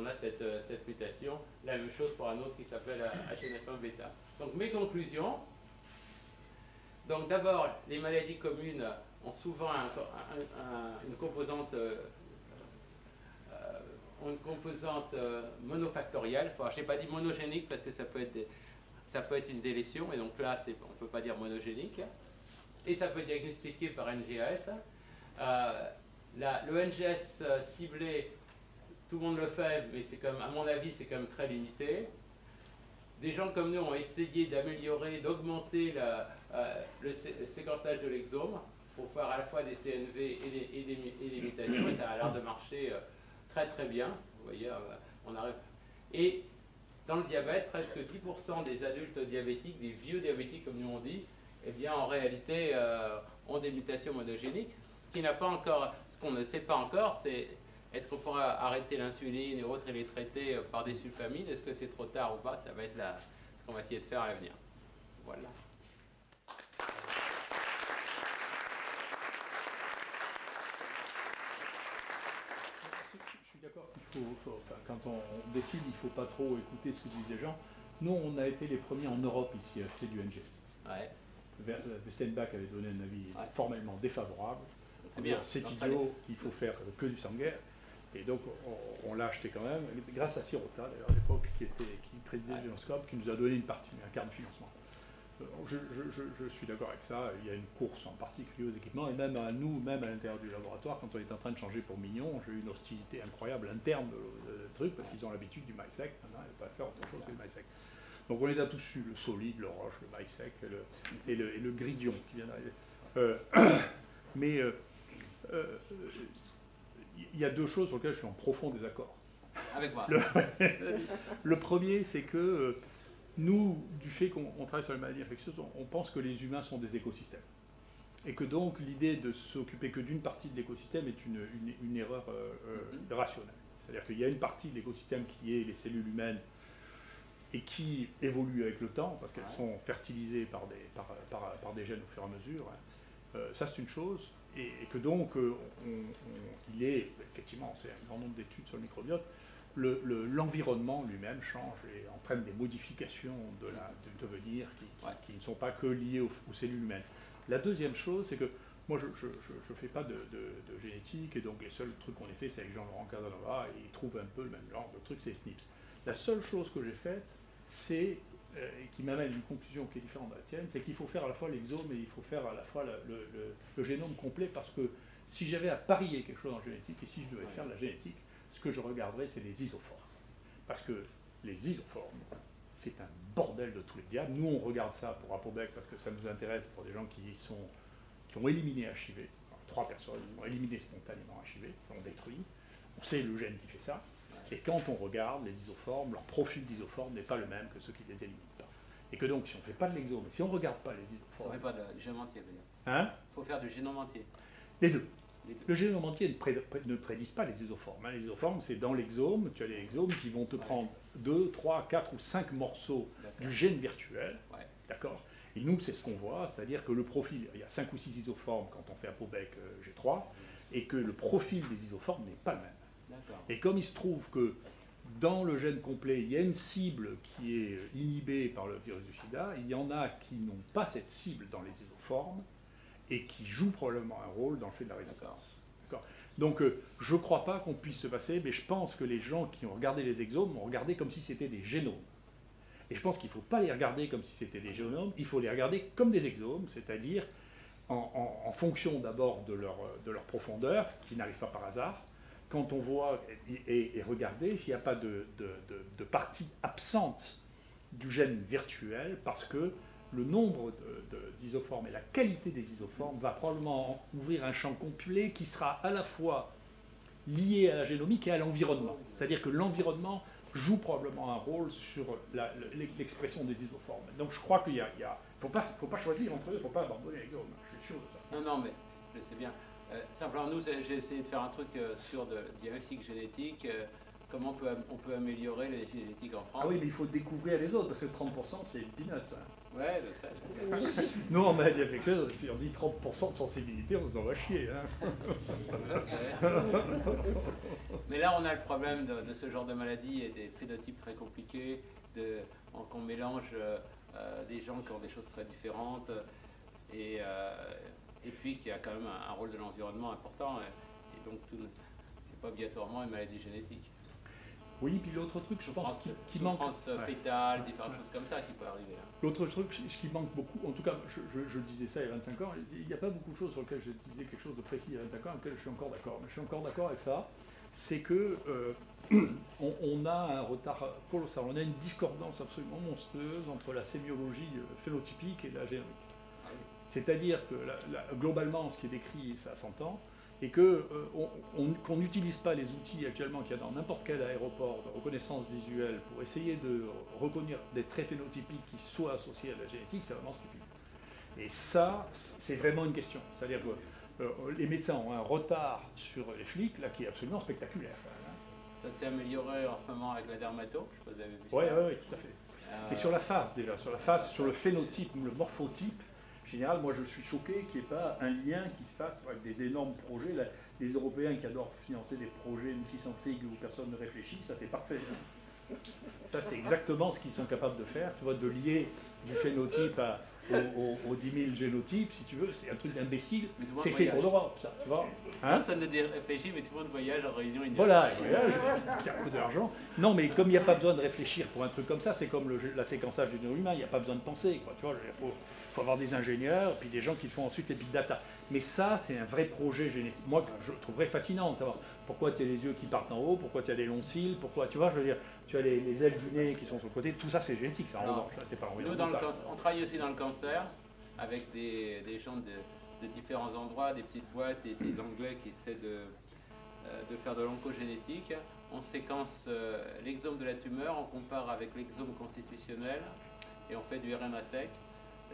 a cette mutation. La même chose pour un autre qui s'appelle HNF1 bêta. Donc mes conclusions. Donc d'abord, les maladies communes ont souvent une composante monofactorielle. Enfin, je n'ai pas dit monogénique parce que ça peut être une délétion, et donc là, on ne peut pas dire monogénique. Et ça peut être diagnostiqué par NGS. Le NGS ciblé, tout le monde le fait, mais c'est comme, à mon avis, c'est quand même très limité. Des gens comme nous ont essayé d'améliorer, d'augmenter le séquençage de l'exome pour faire à la fois des CNV et des mutations, et ça a l'air de marcher très très bien. Vous voyez, on arrive. Et dans le diabète, presque 10% des adultes diabétiques, des vieux diabétiques comme nous on dit, eh bien en réalité ont des mutations monogéniques. Ce qu'on ne sait pas encore, c'est est-ce qu'on pourra arrêter l'insuline et autres et les traiter par des sulfamides? Est-ce que c'est trop tard ou pas? Ça va être ce qu'on va essayer de faire à l'avenir. Voilà. Je suis d'accord qu'il enfin, quand on décide, il ne faut pas trop écouter ce que disent les gens. Nous, on a été les premiers en Europe ici à acheter du NGS. Ouais. Steinbach avait donné un avis formellement défavorable. C'est bien. C'est idiot, il faut faire que du sanguaire. Et donc, on l'a acheté quand même, grâce à Sirota, d'ailleurs, à l'époque, qui présidait Génoscope, qui nous a donné un quart de financement. Je suis d'accord avec ça. Il y a une course en particulier aux équipements, et même à nous, même à l'intérieur du laboratoire, quand on est en train de changer pour Mignon, j'ai eu une hostilité incroyable interne de trucs, parce qu'ils ont l'habitude du MySec, maintenant, ils ne peuvent pas faire autre chose que le MySec. Donc on les a tous eus, le solide, le roche, le MySec et le gridion qui vient d'arriver. Mais il y a deux choses sur lesquelles je suis en profond désaccord. Avec moi. Le premier, c'est que nous, du fait qu'on travaille sur les maladies infectieuses, on pense que les humains sont des écosystèmes. Et que donc l'idée de s'occuper que d'une partie de l'écosystème est une erreur rationnelle. C'est-à-dire qu'il y a une partie de l'écosystème qui est les cellules humaines et qui évoluent avec le temps, parce qu'elles sont fertilisées par des gènes au fur et à mesure. Ça, c'est une chose. Et que donc, il est, effectivement, c'est un grand nombre d'études sur le microbiote, l'environnement lui-même change et entraîne des modifications de devenir qui ne sont pas que liées aux cellules humaines. La deuxième chose, c'est que moi, je ne fais pas de génétique, et donc les seuls trucs qu'on ait fait, c'est avec Jean-Laurent Casanova, et il trouve un peu le même genre de truc, c'est SNPs. La seule chose que j'ai faite, c'est, et qui m'amène à une conclusion qui est différente de la tienne, c'est qu'il faut faire à la fois l'exome et il faut faire à la fois le génome complet, parce que si j'avais à parier quelque chose en génétique, et si je devais faire de la génétique, ce que je regarderais, c'est les isoformes. Parce que les isoformes, c'est un bordel de tous les diables. Nous, on regarde ça pour Apobec parce que ça nous intéresse pour des gens qui ont éliminé HIV. Enfin, 3 personnes ont éliminé spontanément HIV, qui ont détruit. On sait le gène qui fait ça. Et quand on regarde les isoformes, leur profil d'isoforme n'est pas le même que ceux qui ne les éliminent pas. Et que donc, si on ne fait pas de l'exome, si on ne regarde pas les isoformes... Il ne faut faire du génome entier, dire. Hein? Il faut faire du génome entier. Les deux. Le génome entier ne prédise pas les isoformes. Les isoformes, c'est dans l'exome, tu as les exomes qui vont te prendre 2, 3, 4 ou 5 morceaux du gène virtuel. D'accord? Et nous, c'est ce qu'on voit, c'est-à-dire que le profil, il y a 5 ou 6 isoformes quand on fait Apobec G3, et que le profil des isoformes n'est pas le même. Et comme il se trouve que dans le gène complet, il y a une cible qui est inhibée par le virus du sida, il y en a qui n'ont pas cette cible dans les isoformes, et qui joue probablement un rôle dans le fait de la résistance. Donc je ne crois pas qu'on puisse se passer, mais je pense que les gens qui ont regardé les exomes ont regardé comme si c'était des génomes. Et je pense qu'il ne faut pas les regarder comme si c'était des génomes, il faut les regarder comme des exomes, c'est-à-dire en fonction d'abord de leur profondeur, qui n'arrive pas par hasard, quand on voit et regarder s'il n'y a pas de partie absente du gène virtuel, parce que le nombre d'isoformes et la qualité des isoformes va probablement ouvrir un champ complet qui sera à la fois lié à la génomique et à l'environnement. C'est-à-dire que l'environnement joue probablement un rôle sur l'expression des isoformes. Donc je crois qu'il faut pas choisir entre eux, il ne faut pas abandonner l'exome. Je suis sûr de ça. Non, mais je sais bien. Simplement, nous, j'ai essayé de faire un truc sur le diagnostic génétique. Comment on peut améliorer les génétiques en France? Ah oui, mais il faut découvrir les autres, parce que 30% c'est peanuts. Ouais, je sais. Nous, en maladie infectieuse, si on dit 30% de sensibilité, on nous en va chier. Hein. Je sais. Mais là, on a le problème de ce genre de maladie et des phénotypes très compliqués, qu'on mélange des gens qui ont des choses très différentes, et puis qu'il y a quand même un rôle de l'environnement important, et donc c'est pas obligatoirement une maladie génétique. Oui, puis l'autre truc, je pense, qui manque... Souffrance fétale, différentes choses comme ça qui peuvent arriver. L'autre truc, ce qui manque beaucoup, en tout cas, je disais ça il y a 25 ans, il n'y a pas beaucoup de choses sur lesquelles je disais quelque chose de précis il y a 25 ans, avec lesquelles je suis encore d'accord. Mais je suis encore d'accord avec ça, c'est que on a un retard colossal, on a une discordance absolument monstrueuse entre la sémiologie phénotypique et la génomique. C'est-à-dire que globalement, ce qui est décrit, ça s'entend, et qu'on n'utilise pas les outils actuellement qu'il y a dans n'importe quel aéroport de reconnaissance visuelle pour essayer de reconnaître des traits phénotypiques qui soient associés à la génétique, c'est vraiment stupide. Et ça, c'est vraiment une question. C'est-à-dire que les médecins ont un retard sur les flics, là, qui est absolument spectaculaire. Ça s'est amélioré en ce moment avec la dermato, je sais pas si vous avez vu Oui, ça. oui, tout à fait. Et sur la face, déjà, sur la face, sur le phénotype, le morphotype, en général, moi je suis choqué qu'il n'y ait pas un lien qui se fasse avec des énormes projets. Là, les Européens qui adorent financer des projets multicentriques où personne ne réfléchit, ça c'est parfait. Ça c'est exactement ce qu'ils sont capables de faire, tu vois, de lier du phénotype aux 10 000 génotypes, si tu veux, c'est un truc d'imbécile, c'est fait pour l'Europe, ça, tu vois. Hein, personne ne réfléchit, mais tout le monde voyage en réunion. Voilà, ça coûte de l'argent. Non, mais comme il n'y a pas besoin de réfléchir pour un truc comme ça, c'est comme la séquençage du génome humain, il n'y a pas besoin de penser, quoi, tu vois, il faut avoir des ingénieurs, puis des gens qui font ensuite les big data. Mais ça, c'est un vrai projet génétique. Moi, je trouverais fascinant de savoir pourquoi tu as les yeux qui partent en haut, pourquoi tu as des longs cils, pourquoi, tu vois, je veux dire, tu as les ailes du nez qui sont sur le côté, tout ça c'est génétique, ça, en revanche, c'est pas nous, on travaille aussi dans le cancer, avec des gens de différents endroits, des petites boîtes et des Anglais qui essaient de faire de l'oncogénétique. On séquence l'exome de la tumeur, on compare avec l'exome constitutionnel et on fait du RNA sec.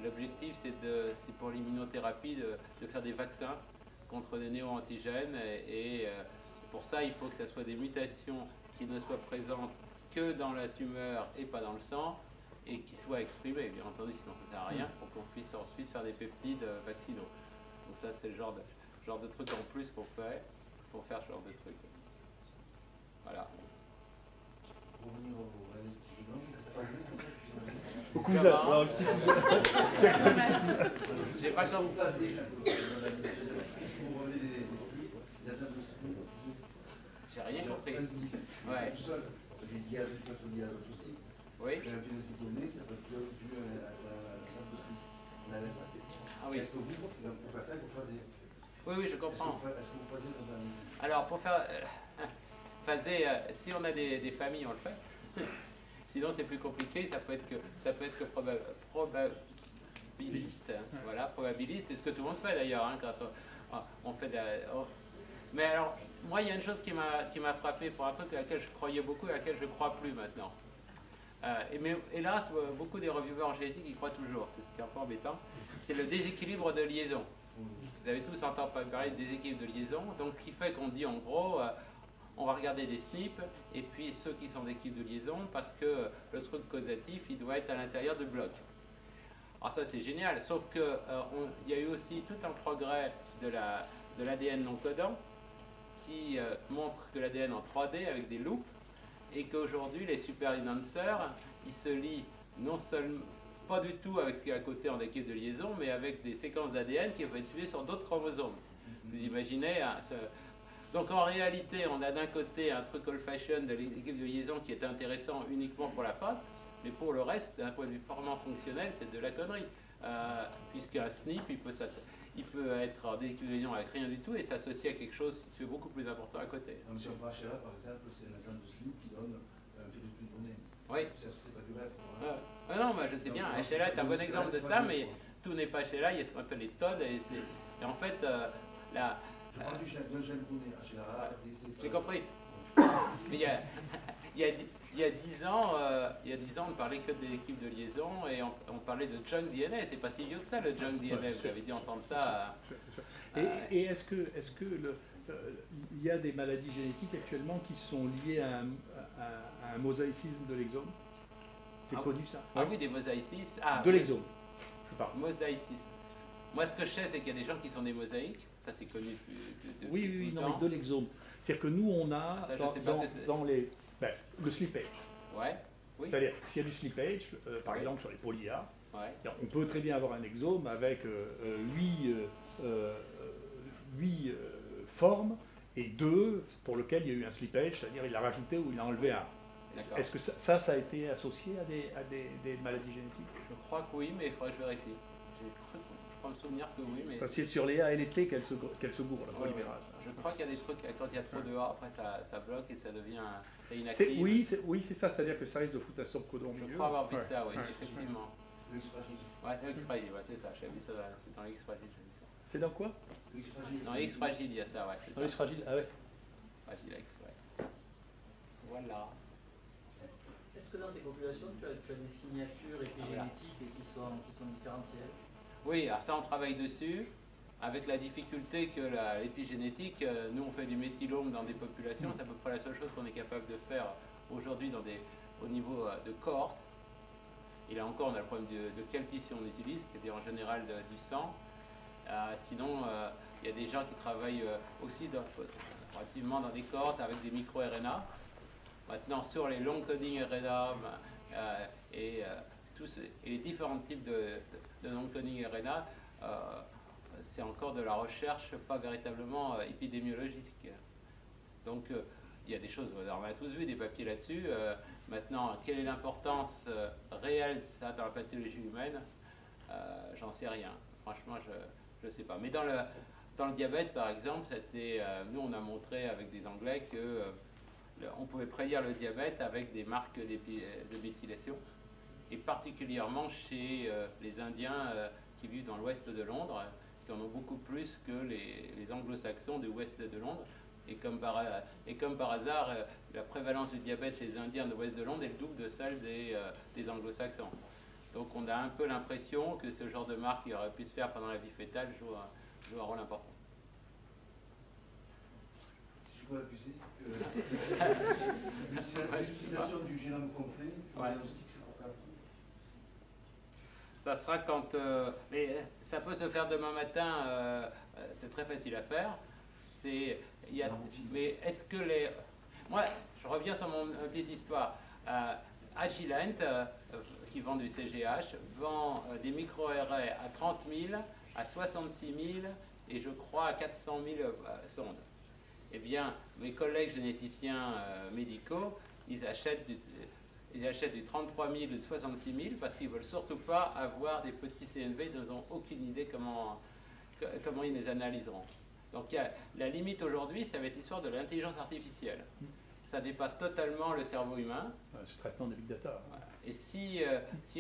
L'objectif, c'est pour l'immunothérapie de faire des vaccins contre des néo-antigènes et pour ça, il faut que ce soit des mutations qui ne soient présentes que dans la tumeur et pas dans le sang et qui soient exprimées, bien entendu, sinon ça ne sert à rien, pour qu'on puisse ensuite faire des peptides vaccinaux. Donc ça, c'est le genre de truc en plus qu'on fait pour faire ce genre de truc. Voilà. Pour revenir au analyse du génome, au cousin, alors, un petit cousin. J'ai pas compris. J'ai rien compris. Ouais. Tout seul, les diaz, c'est pas lié à l'autre aussi. Oui. J'ai un phénotype donné, ça peut être dû à la LSA. Ah oui. Est-ce que vous, pour faire ça, vous phasez? Oui, oui, je comprends. Est-ce que vous phasez dans un... Alors, pour faire phaser, si on a des familles, on le fait. Sinon, c'est plus compliqué. Ça peut être que probabiliste. Hein. Voilà, probabiliste. C'est ce que tout le monde fait d'ailleurs, hein, quand on fait Mais alors, moi, il y a une chose qui m'a frappé pour un truc à laquelle je croyais beaucoup et à laquelle je ne crois plus maintenant. Mais hélas, beaucoup des reviewers en génétique y croient toujours. C'est ce qui est un peu embêtant. C'est le déséquilibre de liaison. Vous avez tous entendu parler de déséquilibre de liaison. Donc, ce qui fait qu'on dit en gros, on va regarder des SNP et puis ceux qui sont d'équipe de liaison parce que le truc causatif, il doit être à l'intérieur de blocs. Alors ça, c'est génial. Sauf qu'il y a eu aussi tout un progrès de l'ADN non codant qui montre que l'ADN en 3D avec des loupes et qu'aujourd'hui les super enhancers, ils se lient non seulement pas du tout avec ce qui est à côté en équipe de liaison, mais avec des séquences d'ADN qui peuvent être suivies sur d'autres chromosomes. Vous imaginez hein, Donc en réalité, on a d'un côté un truc old-fashioned de l'équipe de liaison qui est intéressant uniquement pour la face, mais pour le reste, d'un point de vue purement fonctionnel, c'est de la connerie. Puisqu'un SNP, il peut être en déclinaison avec rien du tout et s'associer à quelque chose, si tu veux, beaucoup plus important à côté. Donc si on prend HLA, par exemple, c'est un ensemble de SNP qui donne un phénotype donné. Oui. C'est pas du rêve. Non, moi je sais bien, HLA est un bon exemple de ça, mais tout n'est pas HLA, il y a ce qu'on appelle les TOD, et en fait, je prends du gène donné, HLA. J'ai compris. Mais il y a 10 ans, on ne parlait que des équipes de liaison et on parlait de junk DNA. C'est pas si vieux que ça, le junk DNA. Vous avez dû entendre ça. Et est-ce que il y a des maladies génétiques actuellement qui sont liées à un mosaïcisme de l'exome? C'est connu ça? Ah oui, des mosaïcismes. De l'exome, je parle. Mosaïcisme. Moi, ce que je sais, c'est qu'il y a des gens qui sont des mosaïques. Ça, c'est connu depuis oui, non, mais de l'exome. C'est-à-dire que nous, on a dans le slippage. Ouais. Oui. C'est-à-dire, s'il y a du slippage, par exemple sur les polyas, on peut très bien avoir un exome avec 8 formes et 2 pour lesquelles il y a eu un slippage, c'est-à-dire il a rajouté ou il a enlevé un. Est-ce que ça a été associé à des maladies génétiques? Je crois que oui, mais il faudrait que je vérifie. Je crois me souvenir que oui, mais... C'est sur les A et les T qu'elle se gourre, la polymérase. Je crois qu'il y a des trucs, quand il y a trop de A, après ça bloque et ça devient... C'est inactif. Oui, c'est ça, c'est-à-dire que ça risque de foutre un stop-codon au milieu. Je crois avoir vu ça, oui, effectivement. L'X-fragile. Ouais, l'X-fragile, c'est ça, j'avais vu ça, c'est dans l'X-fragile, j'ai vu ça. C'est dans quoi? X fragile. Dans X fragile, il y a ça, ouais. C'est Ah oui, ça. fragile, ah ouais. Fragile X, ouais. Voilà. Est-ce que dans tes populations, tu as des signatures épigénétiques qui sont différentielles? Oui, alors ça, on travaille dessus, avec la difficulté que l'épigénétique, nous, on fait du méthylome dans des populations, c'est à peu près la seule chose qu'on est capable de faire aujourd'hui au niveau de cohorte. Et là encore, on a le problème de quel tissu on utilise, qui est en général du sang. Sinon, il y a des gens qui travaillent aussi relativement dans des cohortes avec des micro-RNA. Maintenant, sur les long coding RNA et les différents types de long coding RNA, c'est encore de la recherche pas véritablement épidémiologique. Donc, il y a des choses, on a tous vu des papiers là-dessus. Maintenant, quelle est l'importance réelle de ça dans la pathologie humaine? J'en sais rien. Franchement, je ne sais pas. Mais dans le diabète, par exemple, nous, on a montré avec des Anglais que on pouvait prédire le diabète avec des marques de méthylation, et particulièrement chez les Indiens qui vivent dans l'ouest de Londres, qui en ont beaucoup plus que les anglo-saxons de l'ouest de Londres. Et comme par hasard, la prévalence du diabète chez les Indiens de l'ouest de Londres est le double de celle des anglo-saxons. Donc on a un peu l'impression que ce genre de marque qui aurait pu se faire pendant la vie fétale joue un rôle important. Si je peux accuser, l'utilisation du génome complet, le diagnostic, c'est pour quand? Ça sera quand... mais ça peut se faire demain matin, c'est très facile à faire. Mais est-ce que les... Moi, je reviens sur mon petite histoire. Agilent, qui vend du CGH, vend des micro-arrays à 30 000, à 66 000 et je crois à 400 000 sondes. Eh bien, mes collègues généticiens médicaux, ils achètent du 33 000 ou du 66 000 parce qu'ils ne veulent surtout pas avoir des petits CNV, ils n'ont aucune idée comment ils les analyseront. Donc la limite aujourd'hui, ça va être l'histoire de l'intelligence artificielle. Ça dépasse totalement le cerveau humain. Ce traitement de big data. Voilà. Et si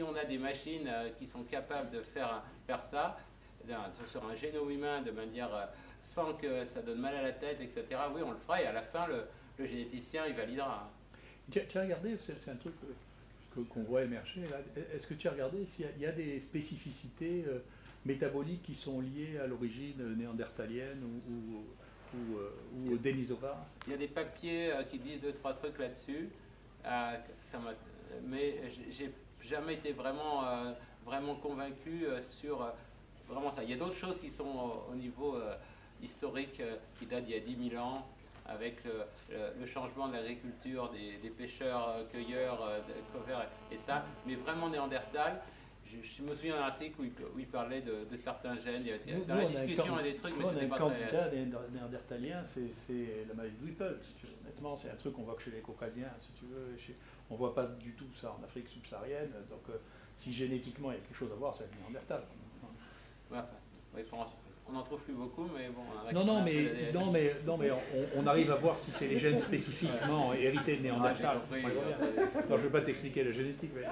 on a des machines qui sont capables de faire ça, sur un génome humain de manière sans que ça donne mal à la tête, etc., oui, on le fera et à la fin, le généticien, il validera. Tu as regardé, c'est un truc qu'on voit émerger là. Est-ce que tu as regardé s'il y a des spécificités métaboliques qui sont liées à l'origine néandertalienne ou dénisovare? Il y a des papiers qui disent 2-3 trucs là-dessus, mais j'ai jamais été vraiment convaincu sur vraiment ça. Il y a d'autres choses qui sont au niveau historique qui datent d'il y a 10 000 ans, avec le changement de l'agriculture, des pêcheurs-cueilleurs, et ça, mais vraiment néandertal. Je me souviens d'un article où il parlait de certains gènes, dans la discussion il y a des trucs, mais c'était pas très... Le candidat néandertalien, c'est la maladie de Whipple, si tu veux. Honnêtement, c'est un truc qu'on voit que chez les caucasiens, si tu veux. On ne voit pas du tout ça en Afrique subsaharienne, donc si génétiquement il y a quelque chose à voir, c'est le néandertal. Ouais, enfin, on n'en trouve plus beaucoup, mais bon... Non, mais on arrive à voir si c'est les gènes spécifiquement hérités de Néandertal. Non, je ne vais pas t'expliquer la génétique. Mais...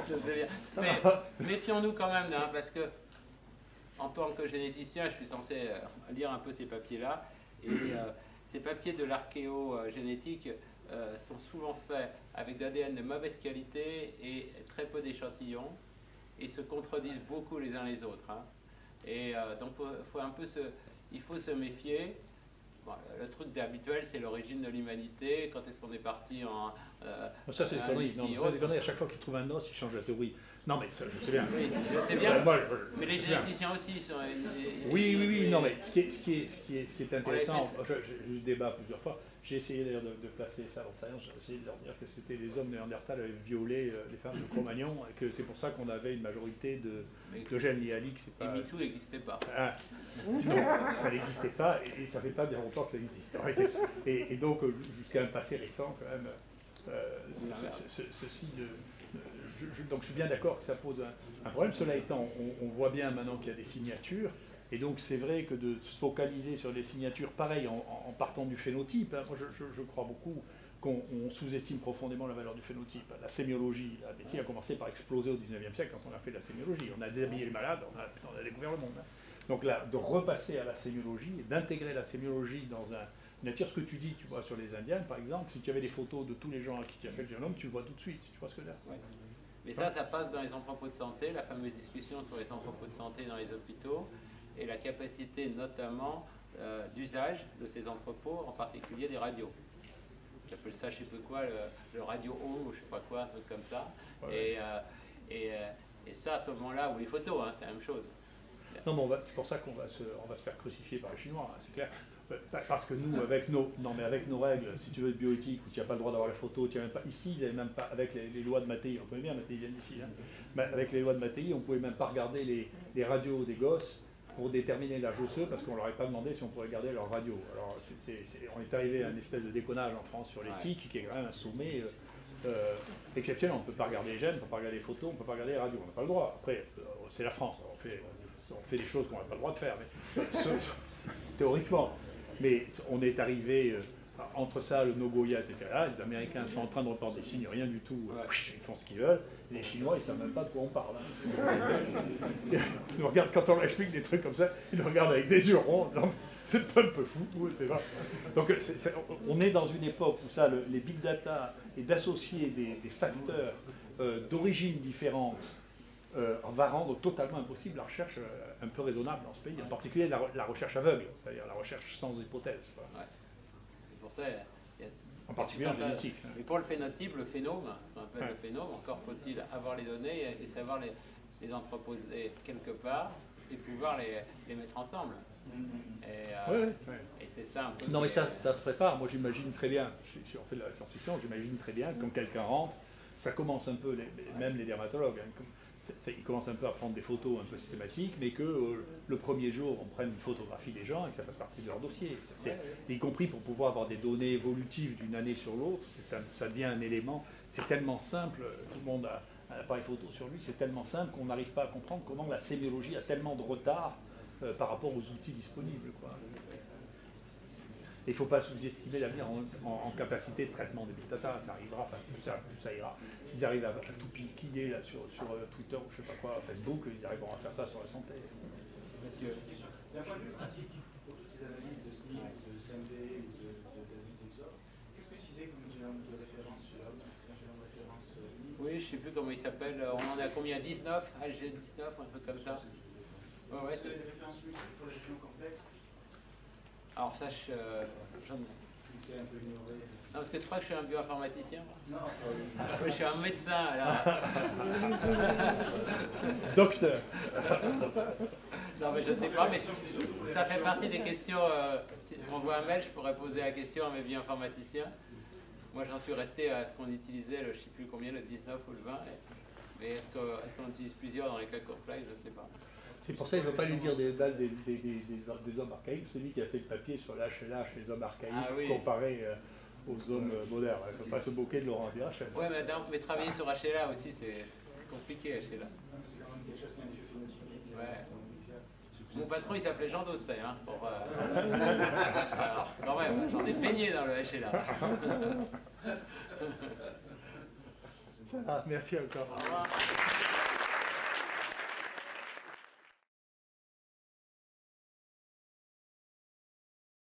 Je sais bien. Mais méfions-nous quand même, hein, parce que en tant que généticien, je suis censé lire un peu ces papiers-là. Et ces papiers de l'archéogénétique sont souvent faits avec de l'ADN de mauvaise qualité et très peu d'échantillons, et se contredisent beaucoup les uns les autres. Hein. Et donc il faut se méfier. Bon, le truc habituel, c'est l'origine de l'humanité. Quand est-ce qu'on est parti en... ça c'est des conneries. Ça, des conneries. À chaque fois qu'ils trouvent un os, ils changent la théorie. Non mais ça, je sais bien. Oui, je sais bien. Mais les généticiens aussi sont... Oui. Non mais ce qui est intéressant, je débat plusieurs fois. J'ai essayé d'ailleurs de placer ça dans Science, j'ai essayé de leur dire que c'était les hommes néandertals avaient violé les femmes de Cro-Magnon et que c'est pour ça qu'on avait une majorité de gènes liés à l'X. Et MeToo n'existait pas. Non, ça n'existait pas et ça fait pas bien longtemps que ça existe. Et donc jusqu'à un passé récent quand même, donc je suis bien d'accord que ça pose un problème. Cela étant, on voit bien maintenant qu'il y a des signatures. Et donc c'est vrai que de se focaliser sur les signatures, pareil, en partant du phénotype, hein, moi je crois beaucoup qu'on sous-estime profondément la valeur du phénotype. La sémiologie, la médecine a commencé par exploser au 19e siècle quand on a fait de la sémiologie. On a déshabillé les malades, on a découvert le monde. Hein. Donc là, de repasser à la sémiologie et d'intégrer la sémiologie dans une nature, ce que tu dis, tu vois, sur les Indiens, par exemple, si tu avais des photos de tous les gens à qui tu as fait le génome, tu le vois tout de suite, tu vois ce que je veux dire. Ouais. Mais ça passe dans les entrepôts de santé, la fameuse discussion sur les entrepôts de santé dans les hôpitaux, et la capacité notamment d'usage de ces entrepôts, en particulier des radios. On appelle ça, je ne sais plus quoi, le radio home ou je ne sais pas quoi, un truc comme ça. Ouais. Et ça, à ce moment-là, ou les photos, hein, c'est la même chose. Non, mais c'est pour ça qu'on va se faire crucifier par les Chinois, hein, c'est clair. Parce que nous, avec nos règles, si tu veux être bioéthique, tu n'as pas le droit d'avoir la photo, tu as même pas, ici, ils n'avaient même pas, avec les lois de Mattei, on connaît bien Mattei ici, hein, mais avec les lois de Mattei, on ne pouvait même pas regarder les radios des gosses pour déterminer l'âge osseux, parce qu'on ne leur avait pas demandé si on pouvait regarder leur radio. Alors, on est arrivé à une espèce de déconnage en France sur l'éthique, qui est quand même un sommet exceptionnel. On ne peut pas regarder les gènes, on ne peut pas regarder les photos, on ne peut pas regarder les radios, on n'a pas le droit. Après, c'est la France, on fait des choses qu'on n'a pas le droit de faire, mais théoriquement. Mais on est arrivé entre ça, le Nogoya, etc. Les Américains sont en train de reporter des signes, rien du tout. Ils font ce qu'ils veulent. Les Chinois, ils ne savent même pas de quoi on parle. Ils nous regardent, quand on leur explique des trucs comme ça, ils nous regardent avec des yeux ronds. C'est pas un peu fou. Donc on est dans une époque où ça, les big data et d'associer des facteurs d'origine différente va rendre totalement impossible la recherche un peu raisonnable dans ce pays, en particulier la recherche aveugle, c'est-à-dire la recherche sans hypothèse. Ouais. C'est pour ça, en particulier en génétique. Mais pour le phénotype, le phénome, ce qu'on appelle le phénome, encore faut-il avoir les données et savoir les entreposer quelque part et pouvoir les mettre ensemble. Et c'est ça un peu. Non, mais ça se prépare. Moi, j'imagine très bien, si on fait de la science-fiction, j'imagine très bien, quand quelqu'un rentre, ça commence un peu, même les dermatologues, hein, ils commencent un peu à prendre des photos un peu systématiques, mais que le premier jour, on prenne une photographie des gens et que ça fasse partie de leur dossier. Y compris pour pouvoir avoir des données évolutives d'une année sur l'autre, ça devient un élément, c'est tellement simple, tout le monde a un appareil photo sur lui, c'est tellement simple qu'on n'arrive pas à comprendre comment la sémiologie a tellement de retard par rapport aux outils disponibles, quoi. Il ne faut pas sous-estimer l'avenir en capacité de traitement des big data, ça arrivera, plus ça ira. S'ils arrivent à tout piquiller là, sur Twitter ou je ne sais pas quoi, Facebook, ils arriveront à faire ça sur la santé. Parce que, d'un point de vue pratique, pour toutes ces analyses de SNP, de CMV ou de David Dexor, qu'est-ce que tu disais comme génome de référence chez l'homme? C'est un génome de référence Oui, je ne sais plus comment il s'appelle, on en a combien? 19 HG19, un truc comme ça. Ouais, c'est des références multiples pour les génomes complexes. Alors ça, j'en ai. Un peu ignoré. Non, parce que tu crois que je suis un bioinformaticien? Non. Je suis un médecin, alors. Docteur. Non, mais je sais pas, mais ça fait partie des questions. Si on m'envoie un mail, je pourrais poser la question à mes bioinformaticiens. Moi, j'en suis resté à ce qu'on utilisait, je ne sais plus combien, le 19 ou le 20. Mais est-ce qu'on utilise plusieurs dans les cas complexes? Je ne sais pas. C'est pour ça qu'il ne veut pas lui dire des hommes archaïques, c'est lui qui a fait le papier sur l'HLH, les hommes archaïques, comparé aux hommes modernes. Il ne faut pas se moquer de Laurent Virachel. Oui, mais travailler sur HLA aussi, c'est compliqué, HLA. C'est quand même quelque chose qui est un effet phénotypique. Ouais. Mon patron, il s'appelait Jean Dosset. Hein, alors, quand même, j'en ai baigné dans le HLA. Ça va, merci encore. Au revoir.